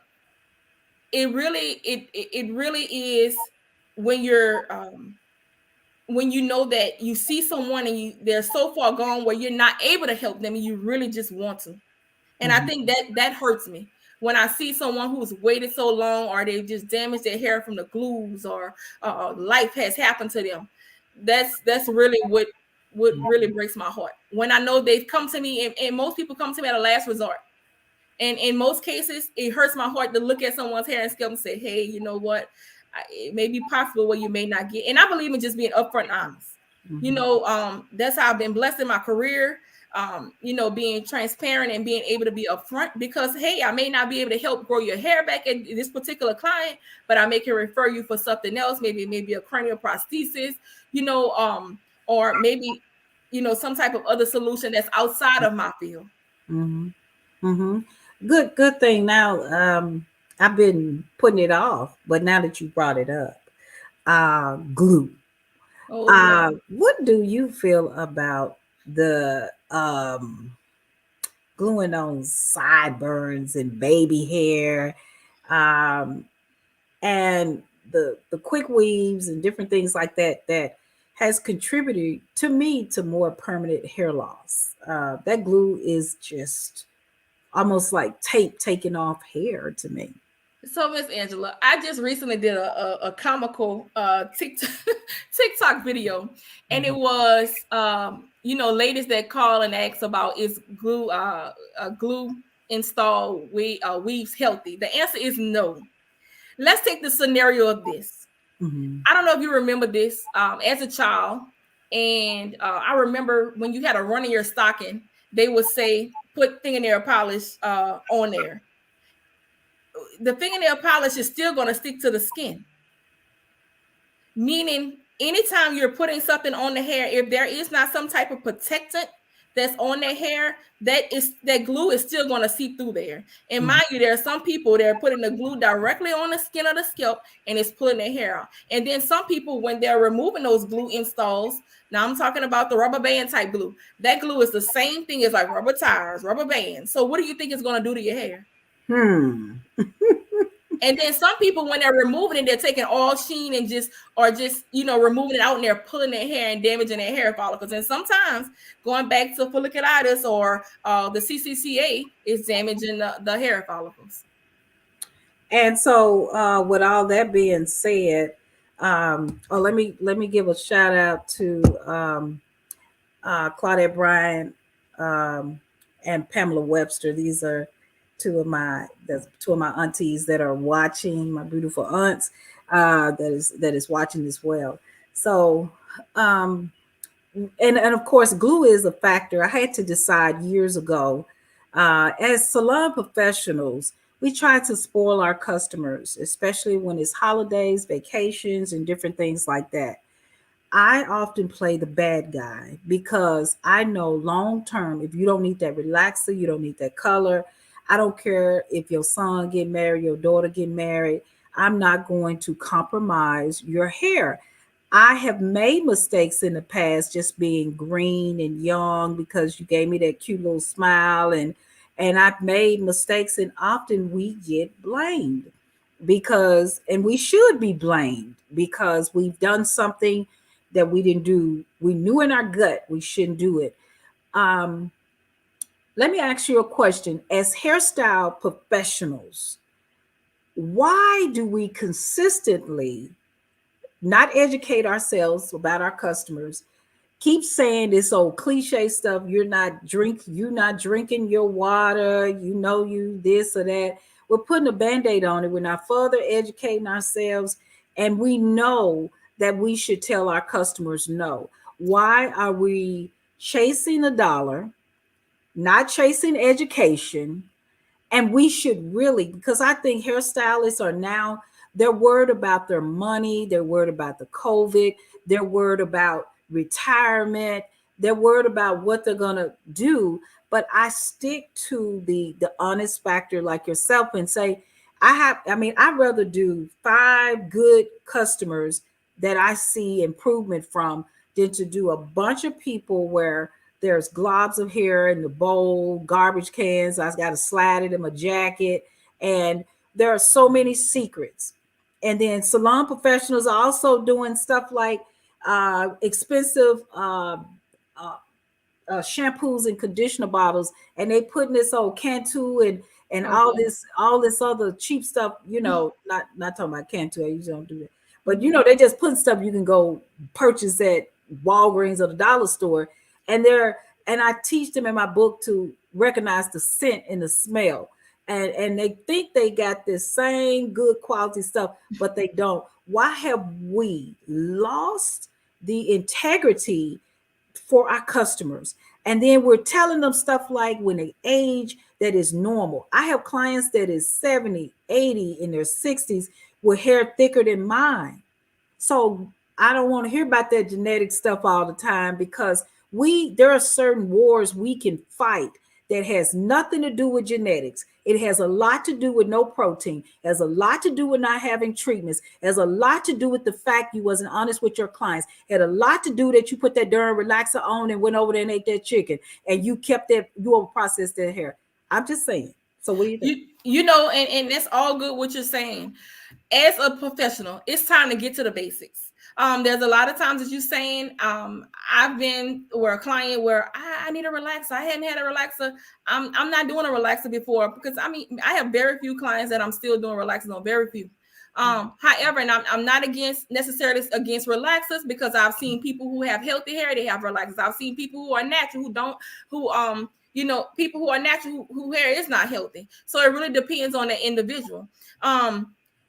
it really is when you're when you know that you see someone and they're so far gone where you're not able to help them and you really just want to. And I think that hurts me when I see someone who's waited so long, or they just damaged their hair from the glues, or life has happened to them. That's really what really breaks my heart. When I know they've come to me, and most people come to me at a last resort. And in most cases, it hurts my heart to look at someone's hair and scalp and say, hey, you know what? It may be possible where you may not get. And I believe in just being upfront and honest. That's how I've been blessed in my career. Being transparent and being able to be upfront, because, hey, I may not be able to help grow your hair back at this particular client, but I may can refer you for something else, maybe a cranial prosthesis, or maybe, some type of other solution that's outside of my field. Good thing. Now, I've been putting it off, but now that you brought it up, glue. What do you feel about the gluing on sideburns and baby hair, and the quick weaves and different things like that has contributed to me to more permanent hair loss? That glue is just almost like tape taking off hair to me. So, Miss Angela, I just recently did a comical TikTok video, and it was ladies that call and ask about, is glue installed weaves healthy? The answer is no. Let's take the scenario of this. I don't know if you remember this as a child, and I remember when you had a run in your stocking, they would say put fingernail polish on there. The fingernail polish is still going to stick to the skin. Meaning, anytime you're putting something on the hair, if there is not some type of protectant that's on the hair, that glue is still going to seep through there. And mind you, there are some people that are putting the glue directly on the skin of the scalp, and it's pulling their hair out. And then some people, when they're removing those glue installs, now I'm talking about the rubber band type glue. That glue is the same thing as like rubber tires, rubber bands. So what do you think it's going to do to your hair? And then some people, when they're removing it, they're taking all sheen and just removing it out, and they're pulling their hair and damaging their hair follicles. And sometimes going back to folliculitis or the CCCA is damaging the hair follicles. And so with all that being said, let me give a shout out to Claudette Bryant and Pamela Webster. These are two of my aunties that are watching, my beautiful aunts that is watching as well. So and of course glue is a factor. I had to decide years ago, as salon professionals, we try to spoil our customers, especially when it's holidays, vacations, and different things like that. I often play the bad guy because I know long term, if you don't need that relaxer, you don't need that color. I don't care if your son get married, your daughter get married. I'm not going to compromise your hair. I have made mistakes in the past just being green and young because you gave me that cute little smile, and I've made mistakes, and often we get blamed and we should be blamed because we've done something that we didn't do. We knew in our gut we shouldn't do it. Let me ask you a question. As hairstyle professionals, why do we consistently not educate ourselves about our customers keep saying this old cliche stuff. You're not drinking your water, you this or that. We're putting a band-aid on it. We're not further educating ourselves. And we know that we should tell our customers no. Why are we chasing a dollar, not chasing education? And we should really, because I think hairstylists are now, they're worried about their money, they're worried about the COVID, they're worried about retirement, they're worried about what they're gonna do. But I stick to the honest factor like yourself and say, I'd rather do 5 good customers that I see improvement from than to do a bunch of people where there's globs of hair in the bowl, garbage cans. I got to slide it in my jacket. And there are so many secrets. And then salon professionals are also doing stuff like expensive shampoos and conditioner bottles. And they putting this old Cantu and all this other cheap stuff, not talking about Cantu. I usually don't do that. But, they just putting stuff you can go purchase at Walgreens or the dollar store. And I teach them in my book to recognize the scent and the smell. And they think they got this same good quality stuff, but they don't. Why have we lost the integrity for our customers? And then we're telling them stuff like when they age, that is normal. I have clients that is 70, 80 in their 60s with hair thicker than mine. So I don't want to hear about that genetic stuff all the time, because there are certain wars we can fight that has nothing to do with genetics. It has a lot to do with no protein. It has a lot to do with not having treatments. It has a lot to do with the fact you wasn't honest with your clients. It had a lot to do that you put that darn relaxer on and went over there and ate that chicken, and you overprocessed that hair. I'm just saying. So what do you think? And that's all good what you're saying. As a professional, it's time to get to the basics. There's a lot of times that you're saying, I've been where a client where I need a relaxer. I hadn't had a relaxer. I'm not doing a relaxer before, because I have very few clients that I'm still doing relaxers on, very few. However, and I'm not necessarily against relaxers, because I've seen people who have healthy hair, they have relaxers. I've seen people who are natural people who are natural who hair is not healthy. So it really depends on the individual.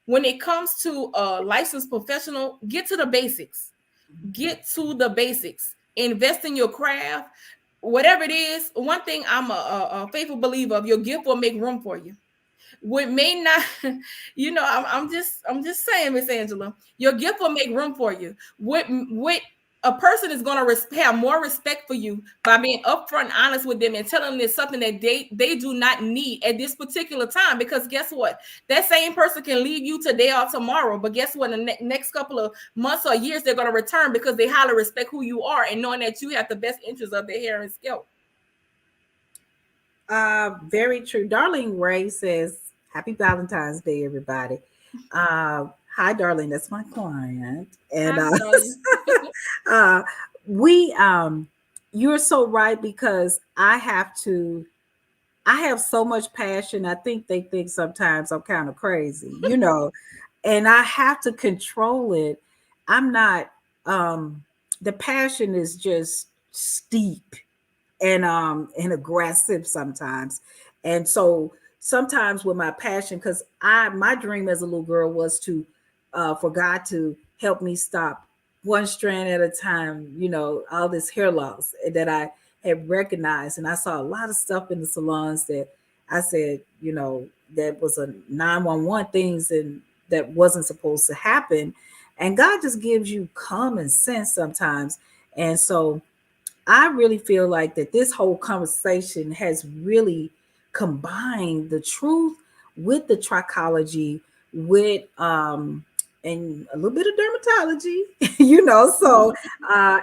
When it comes to a licensed professional, get to the basics. Get to the basics. Invest in your craft. Whatever it is, one thing I'm a faithful believer of, your gift will make room for you. What may not, I'm just saying, Miss Angela, your gift will make room for you. What a person is going to have more respect for you by being upfront and honest with them and telling them it's something that they do not need at this particular time. Because guess what? That same person can leave you today or tomorrow. But guess what? In the next couple of months or years, they're going to return, because they highly respect who you are and knowing that you have the best interest of their hair and scalp. Very true. Darlene Ray says, happy Valentine's Day, everybody. Hi, Darlene. That's my client. And you're so right, because I have so much passion. I think they think sometimes I'm kind of crazy, and I have to control it. I'm not, the passion is just steep and aggressive sometimes. And so sometimes with my passion, because my dream as a little girl was for God to help me stop one strand at a time, all this hair loss that I had recognized. And I saw a lot of stuff in the salons that I said, that was a 911 things and that wasn't supposed to happen. And God just gives you common sense sometimes. And so I really feel like that this whole conversation has really combined the truth with the trichology, with and a little bit of dermatology, so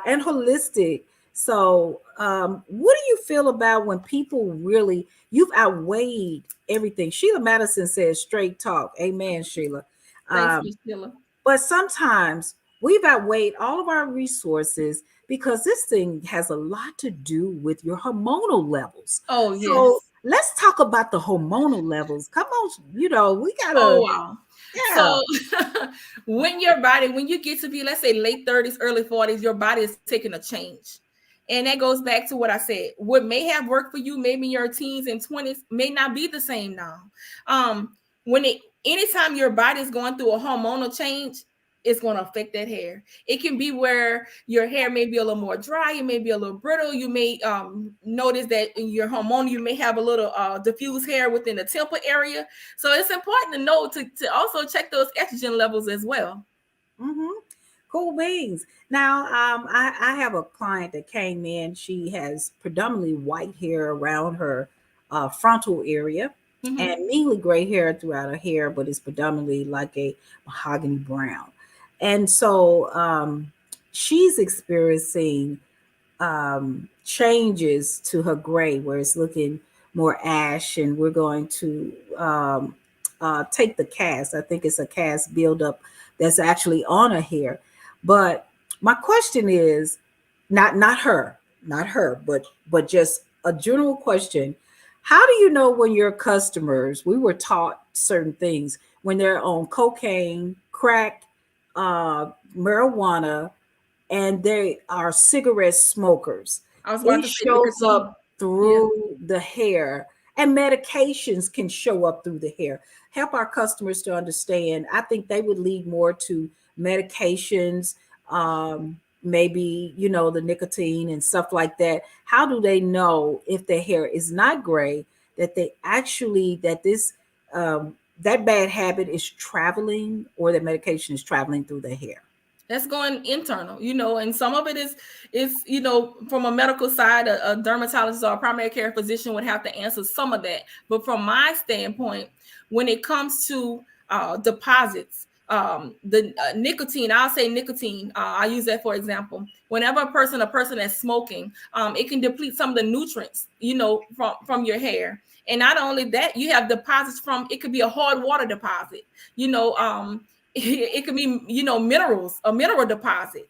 and holistic. So what do you feel about when people really, you've outweighed everything? Sheila Madison says straight talk. Amen, Sheila. Thanks, Sheila. But sometimes we've outweighed all of our resources, because this thing has a lot to do with your hormonal levels. Oh, yes. So let's talk about the hormonal levels. Come on, we gotta. Oh, wow. So when you get to be, let's say, late 30s, early 40s, your body is taking a change. And that goes back to what I said. What may have worked for you, maybe in your teens and 20s, may not be the same now. Anytime your body is going through a hormonal change, it's going to affect that hair. It can be where your hair may be a little more dry, it may be a little brittle. You may notice that in your hormone, you may have a little diffused hair within the temple area. So it's important to know to also check those estrogen levels as well. Mm-hmm. Cool beans. Now, I have a client that came in. She has predominantly white hair around her frontal area, and mainly gray hair throughout her hair, but it's predominantly like a mahogany brown. And so she's experiencing changes to her gray, where it's looking more ash, and we're going to take the cast. I think it's a cast buildup that's actually on her hair. But my question is not her, but just a general question. How do you know when your customers, we were taught certain things, when they're on cocaine, crack, marijuana, and they are cigarette smokers? It shows up through the hair, and medications can show up through the hair. Help our customers to understand. I think they would lead more to medications, maybe, the nicotine and stuff like that. How do they know if their hair is not gray, that they actually, that this, that bad habit is traveling, or the medication is traveling through their hair? That's going internal, and some of it is from a medical side, a dermatologist or a primary care physician would have to answer some of that. But from my standpoint, when it comes to deposits, the nicotine, I'll say nicotine, I use that for example. Whenever a person that's smoking, it can deplete some of the nutrients, from your hair. And not only that, you have deposits from, it could be a hard water deposit, it could be, minerals, a mineral deposit.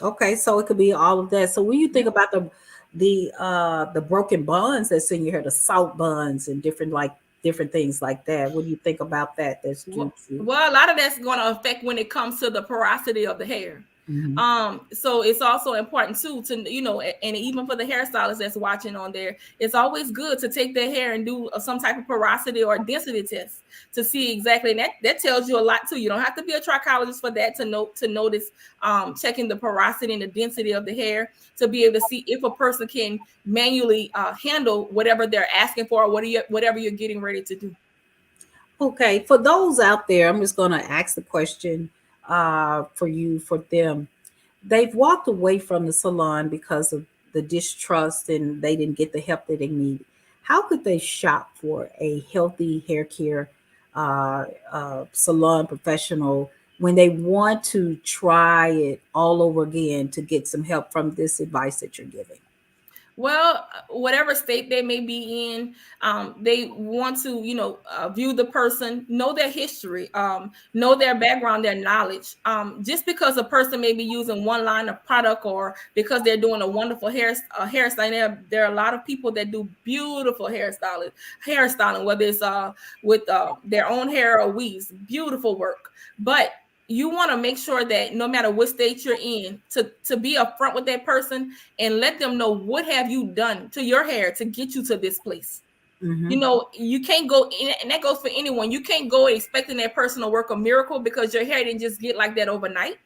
Okay, so it could be all of that. So when you think about the broken bonds that's in your hair, the salt bonds and different things like that, what do you think about that? Well, a lot of that's going to affect when it comes to the porosity of the hair. So it's also important too to, and even for the hairstylist that's watching on there, it's always good to take their hair and do some type of porosity or density test to see exactly. And that tells you a lot too. You don't have to be a trichologist for that to notice checking the porosity and the density of the hair to be able to see if a person can manually handle whatever they're asking for, or whatever you're getting ready to do. Okay, for those out there, I'm just going to ask the question for them. They've walked away from the salon because of the distrust, and they didn't get the help that they need. How could they shop for a healthy hair care salon professional when they want to try it all over again to get some help from this advice that you're giving? Well, whatever state they may be in, they want to, view the person, know their history, know their background, their knowledge. Just because a person may be using one line of product, or because they're doing a wonderful hairstyle, there are a lot of people that do beautiful hairstyling, whether it's with their own hair or weaves, beautiful work. But you want to make sure that no matter what state you're in, to be upfront with that person and let them know what have you done to your hair to get you to this place. You can't go in, and that goes for anyone. You can't go expecting that person to work a miracle, because your hair didn't just get like that overnight.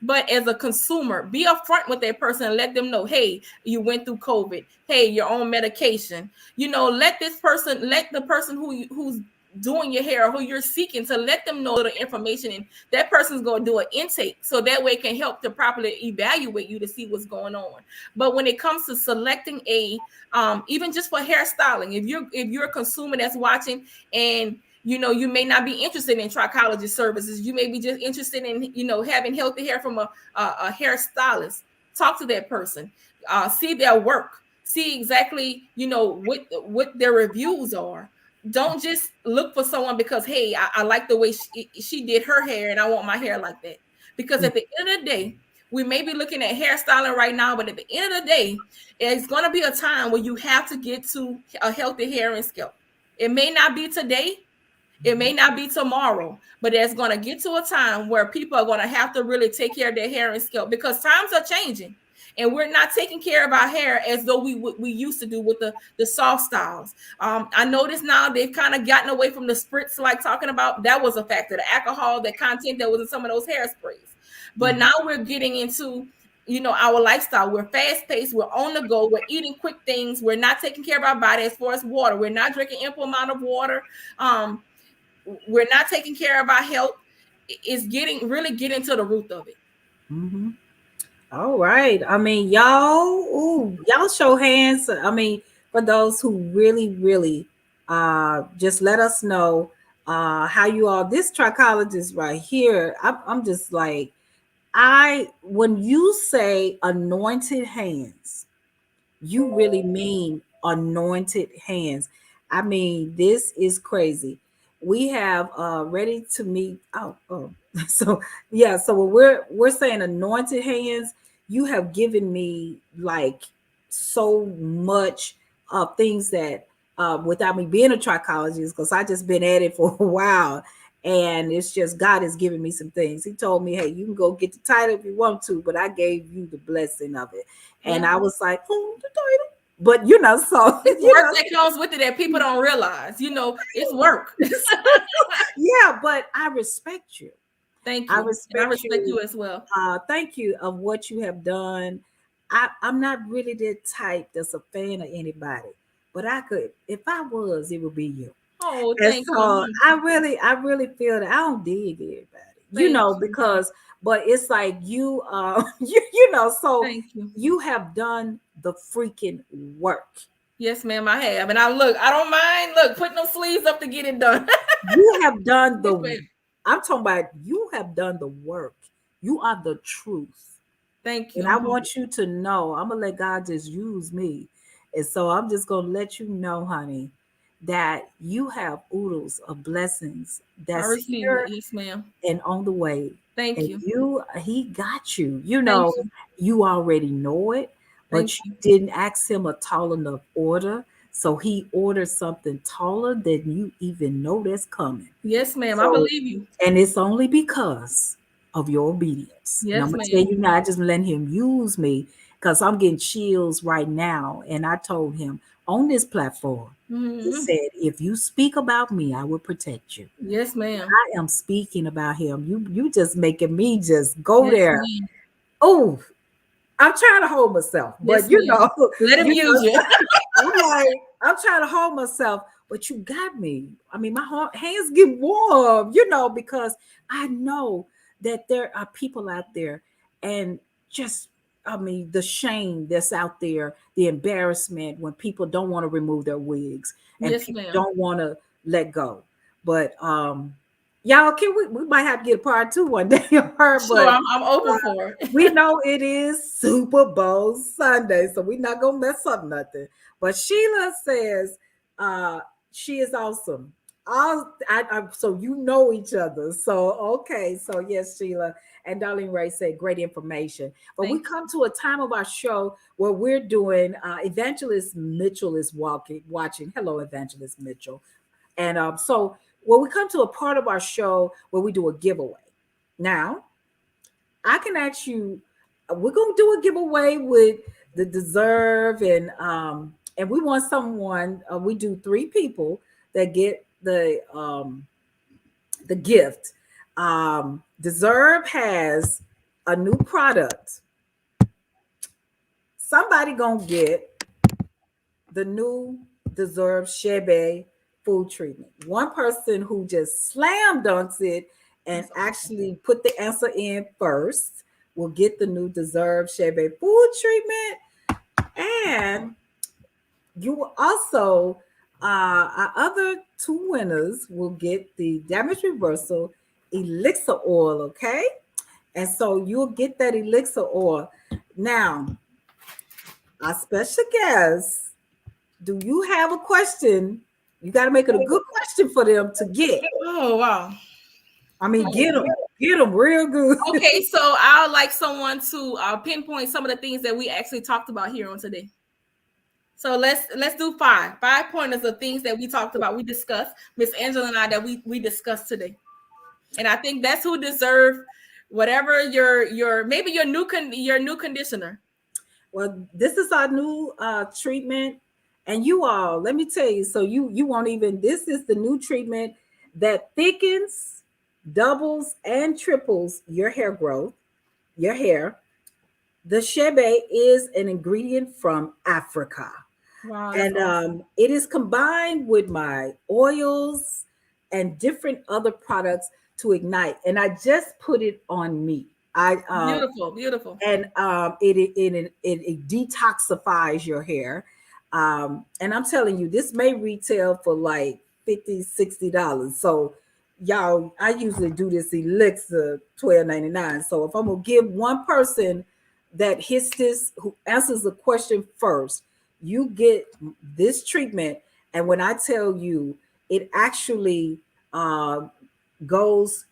But as a consumer, be upfront with that person and let them know, hey, you went through COVID. Hey, you're on medication. Let the person who's doing your hair, or who you're seeking, to let them know the information, and that person's going to do an intake, so that way it can help to properly evaluate you to see what's going on. But when it comes to selecting even just for hairstyling, if you're a consumer that's watching, and you may not be interested in trichology services, you may be just interested in having healthy hair from a hairstylist, talk to that person, see their work, see exactly what their reviews are. Don't just look for someone because, hey, I like the way she did her hair and I want my hair like that. Because at the end of the day, we may be looking at hairstyling right now, but at the end of the day, it's going to be a time where you have to get to a healthy hair and scalp. It may not be today. It may not be tomorrow, but it's going to get to a time where people are going to have to really take care of their hair and scalp, because times are changing. And we're not taking care of our hair as though we used to do with the soft styles. I notice now they've kind of gotten away from the spritz, like talking about. That was a factor. The alcohol, the content that was in some of those hairsprays. But now we're getting into, our lifestyle. We're fast paced. We're on the go. We're eating quick things. We're not taking care of our body as far as water. We're not drinking ample amount of water. We're not taking care of our health. It's really getting to the root of it. Mm-hmm. All right. I mean, y'all show hands. I mean, for those who really, just let us know how you all. This trichologist right here, I'm just like, when you say anointed hands, you really mean anointed hands. I mean, this is crazy. We have ready to meet. So yeah. So when we're saying anointed hands, you have given me like so much of things that without me being a trichologist, because I just been at it for a while, and it's just God has given me some things. He told me, hey, you can go get the title if you want to, but I gave you the blessing of it. And I was like, oh, the title. But so it's work that comes with it that people don't realize. It's work. Yeah, but I respect you. Thank you. I respect you as well. Thank you of what you have done. I'm not really the type that's a fan of anybody, but I could, if I was, it would be you. Oh, thank you. I really feel that I don't dig everybody, because, but it's like you, so you have done the freaking work. Yes, ma'am, I have. And I don't mind, putting those sleeves up to get it done. You have done I'm talking about, you have done the work. You are the truth. Thank you. And I want you to know, I'm going to let God just use me. And so I'm just going to let you know, honey, that you have oodles of blessings that's here, yes, ma'am, and on the way. Thank and you. He got you. You already know it, but you didn't ask him a tall enough order. So he ordered something taller than you even know that's coming. Yes, ma'am. I believe you. And it's only because of your obedience. Yes, and I'm going to tell you now, I just letting him use me, because I'm getting chills right now. And I told him on this platform, he said, if you speak about me, I will protect you. Yes, ma'am. I am speaking about him. You just making me just go there. Ma'am. Oh, I'm trying to hold myself, but let him use you. I'm trying to hold myself, but you got me. I mean, my hands get warm, because I know that there are people out there, and just, the shame that's out there, the embarrassment when people don't want to remove their wigs, and people don't want to let go. But y'all, we might have to get a part 2 one day of her. Sure, but I'm open for it. We know it is Super Bowl Sunday, so we're not gonna mess up nothing. But Sheila says she is awesome. So you know each other. So okay, so yes, Sheila. And Darlene Ray said great information. But we come to a time of our show where we're doing Evangelist Mitchell is watching. Hello, Evangelist Mitchell. And so we come to a part of our show where we do a giveaway. Now, I can ask you, we're gonna do a giveaway with the Deserve, and we want someone. We do 3 people that get the gift. Deserve has a new product. Somebody gonna get the new Deserve Shebe food treatment. One person who just slam dunks it and actually put the answer in first will get the new Deserve Shebe food treatment. And you will also, our other 2 winners will get the damage reversal elixir oil, okay? And so you'll get that elixir oil. Now, our special guest, do you have a question? You got to make it a good question for them to get. Oh, wow. I mean, get them real good. Okay, so I would like someone to pinpoint some of the things that we actually talked about here on today. So let's do 5 pointers of things that we talked about. We discussed, Miss Angela and I, that we discussed today. And I think that's who deserve whatever your maybe your new conditioner. Well, this is our new treatment, and you all, let me tell you, so you won't even. This is the new treatment that thickens, doubles, and triples your hair growth, your hair. The shebe is an ingredient from Africa. Wow, and awesome. It is combined with my oils and different other products to ignite. And I just put it on me. Beautiful. And it detoxifies your hair. And I'm telling you, this may retail for like $50-$60. So y'all, I usually do this elixir $12.99. So if I'm gonna give one person that hits this, who answers the question first, you get this treatment. And when I tell you, it actually goes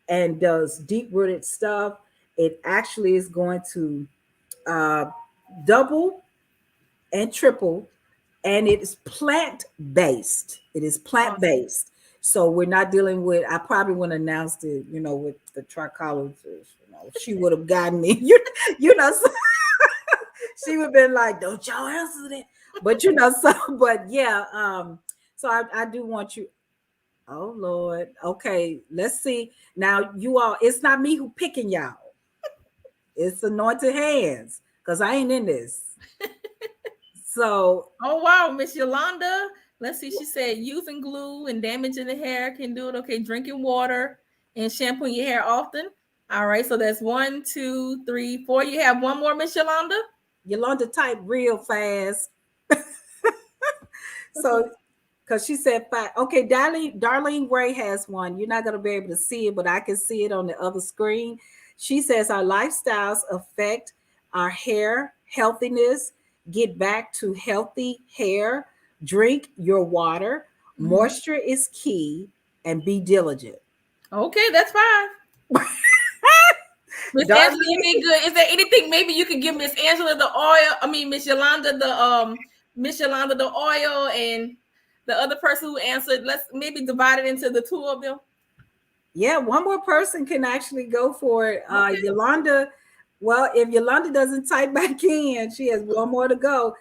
and does deep-rooted stuff. It actually is going to double and triple, and it is plant-based. It is plant-based. So we're not dealing with, I probably wouldn't announce it, with the trichologist. She would have gotten me, so she would have been like, don't y'all answer that. But so I do want you. Oh Lord. Okay, let's see. Now you all, it's not me who picking y'all. It's anointed hands, because I ain't in this. So oh wow, Miss Yolanda. Let's see. She said using glue and damaging the hair can do it. Okay, drinking water and shampooing your hair often. All right, so that's 1, 2, 3, 4. You have one more, Miss Yolanda? Yolanda type real fast. So, because she said 5. Okay, Darlene Ray has one. You're not going to be able to see it, but I can see it on the other screen. She says our lifestyles affect our hair healthiness. Get back to healthy hair. Drink your water. Moisture is key, and be diligent. Okay, that's 5. Miss Angela, you did good. Is there anything maybe you can give Miss Angela the oil? I mean, Miss Yolanda the oil, and the other person who answered. Let's maybe divide it into the 2 of them. Yeah, one more person can actually go for it. Okay. Yolanda. Well, if Yolanda doesn't type back in, she has one more to go.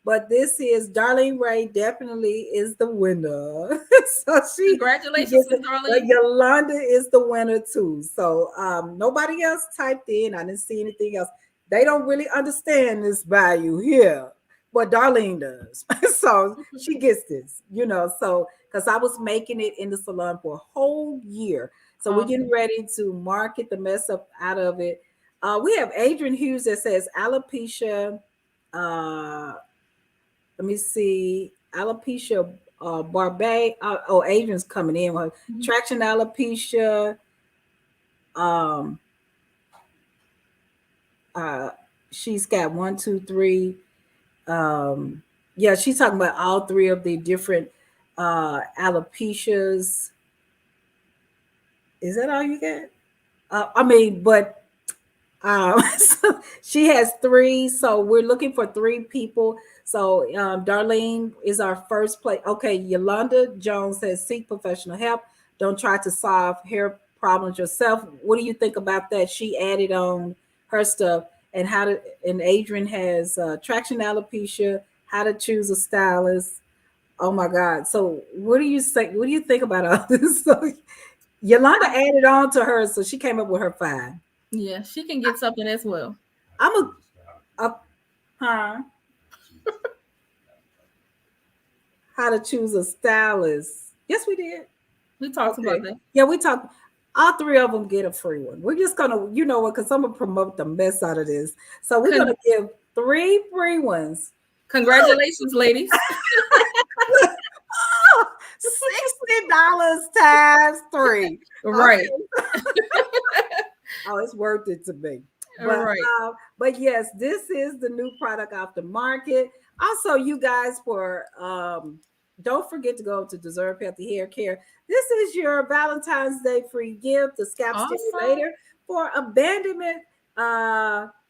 But this is Darlene Ray, definitely is the winner. So congratulations, Darlene. Yolanda is the winner too. So nobody else typed in. I didn't see anything else. They don't really understand this value here, but Darlene does. So she gets this, so because I was making it in the salon for a whole year. So we're getting ready to market the mess up out of it. We have Adrian Hughes that says alopecia. Let me see. Alopecia barbe. Adrian's coming in. Traction alopecia. She's got 1, 2, 3. Yeah, she's talking about all 3 of the different alopecias. Is that all you get? So she has 3. So we're looking for 3 people. So Darlene is our first place. Okay, Yolanda Jones says seek professional help. Don't try to solve hair problems yourself. What do you think about that? She added on her stuff. And and Adrian has traction alopecia, how to choose a stylist. Oh my God. So what do you say? What do you think about all this? So Yolanda added on to her, so she came up with her 5. Yeah, she can get something as well. How to choose a stylist. Yes, we did. We talked about that. Yeah, we talked. All 3 of them get a free one. We're just gonna, because I'm gonna promote the mess out of this. So we're gonna give 3 free ones. Congratulations, ladies. $60 times 3. Right. Oh, it's worth it to me. Right. But yes, this is the new product off the market. Also, you guys, don't forget to go to Deserve Healthy Hair Care. This is your Valentine's Day free gift, the scalp stimulator for abandonment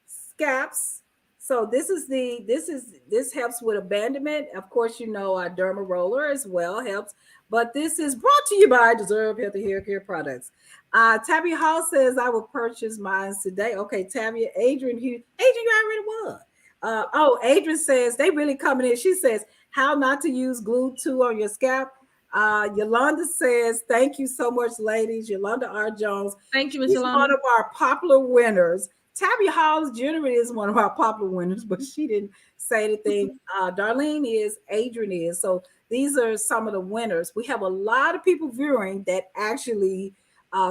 scalps. So this helps with abandonment. Of course, our derma roller as well helps. But this is brought to you by Deserve Healthy Hair Care Products. Tabby Hall says I will purchase mine today. Okay, Tabby, Adrian, you already won. Adrian says they really coming in. She says how not to use glue 2 on your scalp. Yolanda says thank you so much, ladies. Yolanda R. Jones. Thank you, Ms. She's Yolanda. one of our popular winners. Tabby Halls generally is one of our popular winners, but she didn't say anything. Darlene is, Adrian is. So these are some of the winners. We have a lot of people viewing that actually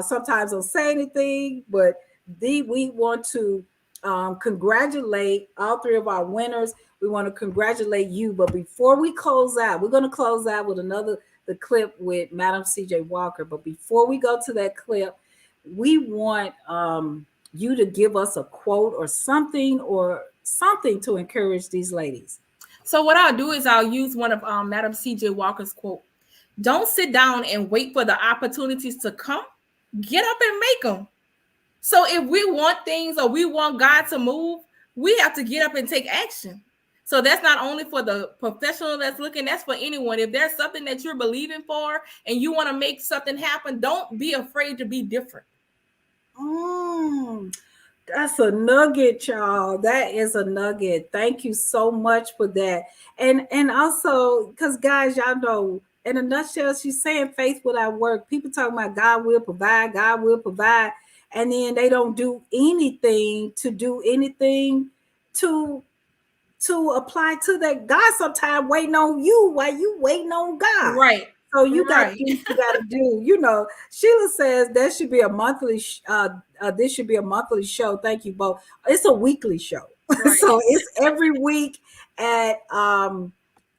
sometimes don't say anything, but we want to congratulate all 3 of our winners. We want to congratulate you. But before we close out, we're going to close out with the clip with Madam CJ Walker. But before we go to that clip, we want you to give us a quote or something to encourage these ladies. So what I'll do is I'll use one of Madam CJ Walker's quote. Don't sit down and wait for the opportunities to come. Get up and make them. So if we want things or we want God to move, we have to get up and take action. So that's not only for the professional that's looking, that's for anyone. If there's something that you're believing for and you want to make something happen, don't be afraid to be different. That's a nugget, y'all. That is a nugget. Thank you so much for that. And also, because guys, y'all know, in a nutshell, she's saying faith without work. People talking about God will provide, and then they don't do anything to apply to that. God sometimes waiting on you while you waiting on God. Right. So you got things you got to do. Sheila says there should be a monthly. This should be a monthly show. Thank you both. It's a weekly show, right. So it's every week at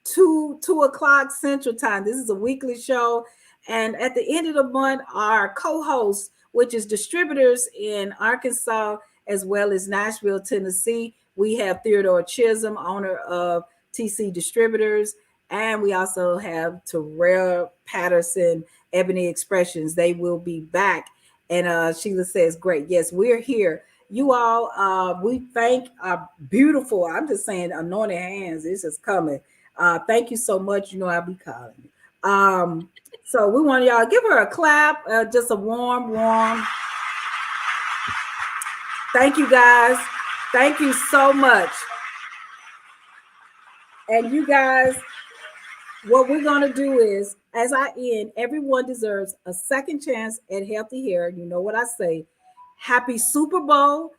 2 o'clock Central Time. This is a weekly show, and at the end of the month, our co-host, which is distributors in Arkansas as well as Nashville, Tennessee, we have Theodore Chisholm, owner of TC Distributors. And we also have Terrell Patterson, Ebony Expressions. They will be back. And Sheila says, great. Yes, we're here. You all, we thank our beautiful, I'm just saying, anointed hands. This is coming. Thank you so much. I'll be calling you. So we want y'all give her a clap, just a warm. Thank you, guys. Thank you so much. And you guys, what we're going to do is, as I end, everyone deserves a second chance at healthy hair. You know what I say. Happy Super Bowl.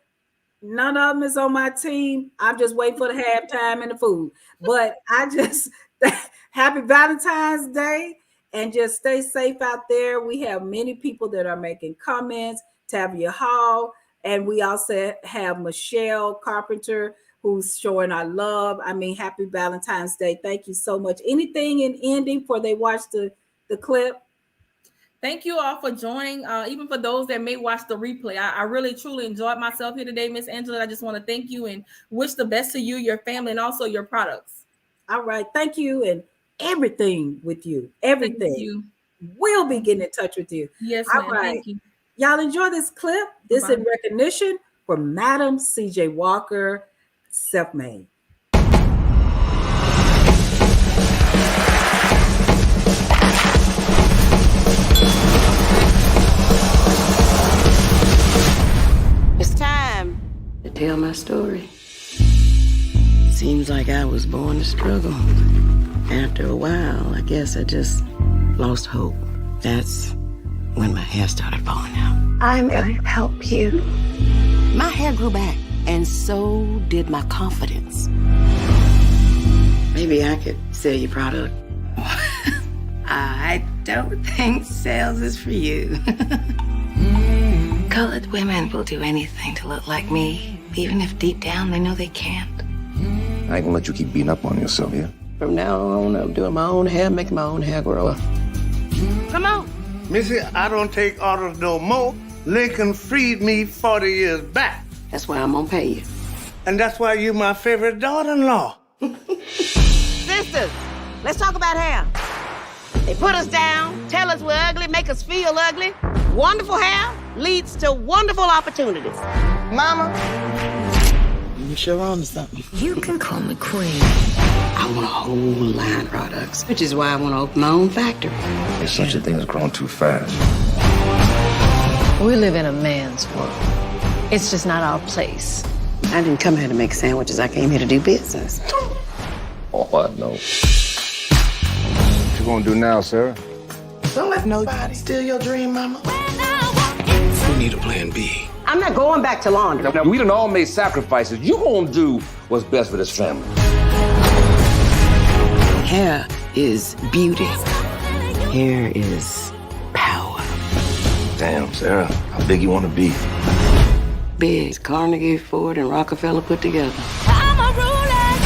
None of them is on my team. I'm just waiting for the halftime and the food. But happy Valentine's Day, and just stay safe out there. We have many people that are making comments. Tavia Hall, and we also have Michelle Carpenter, who's showing our love. Happy Valentine's Day. Thank you so much. Anything in ending before they watch the clip? Thank you all for joining. Even for those that may watch the replay, I really, truly enjoyed myself here today, Miss Angela. I just want to thank you and wish the best to you, your family, and also your products. All right. Thank you. And everything with you. Everything. Thank you. We'll be getting in touch with you. Yes, all ma'am. Right. Thank you. Y'all enjoy this clip. This in recognition for Madam CJ Walker, Self-Made. It's time to tell my story. Seems like I was born to struggle. After a while, I guess I just lost hope. That's when my hair started falling out. I'm going to help you. My hair grew back, and so did my confidence. Maybe I could sell your product. I don't think sales is for you. Colored women will do anything to look like me, even if deep down they know they can't. I ain't gonna let you keep beating up on yourself, yeah? From now on, I'm doing my own hair, making my own hair grow. Come on. Missy, I don't take orders no more. Lincoln freed me 40 years back. That's why I'm gonna pay you. And that's why you're my favorite daughter-in-law. Sisters, let's talk about hair. They put us down, tell us we're ugly, make us feel ugly. Wonderful hair leads to wonderful opportunities. Mama, sure on to something. You can call me queen. I want a whole line of products, which is why I want to open my own factory. There's such a thing as growing too fast. We live in a man's world. It's just not our place. I didn't come here to make sandwiches. I came here to do business. Oh, I know. What you gonna do now, Sarah? Don't let nobody steal your dream, mama. We need a plan B. I'm not going back to laundry. Now, we done all made sacrifices. You gonna do what's best for this family. Hair is beauty. Hair is power. Damn, Sarah, how big you wanna be? Big. Carnegie, Ford, and Rockefeller put together. I'm a ruler,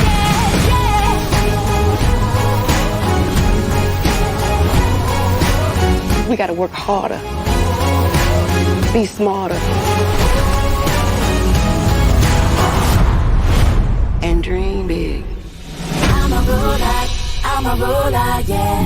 yeah. We gotta work harder. Be smarter. And dream big. I'm a ruler, yeah.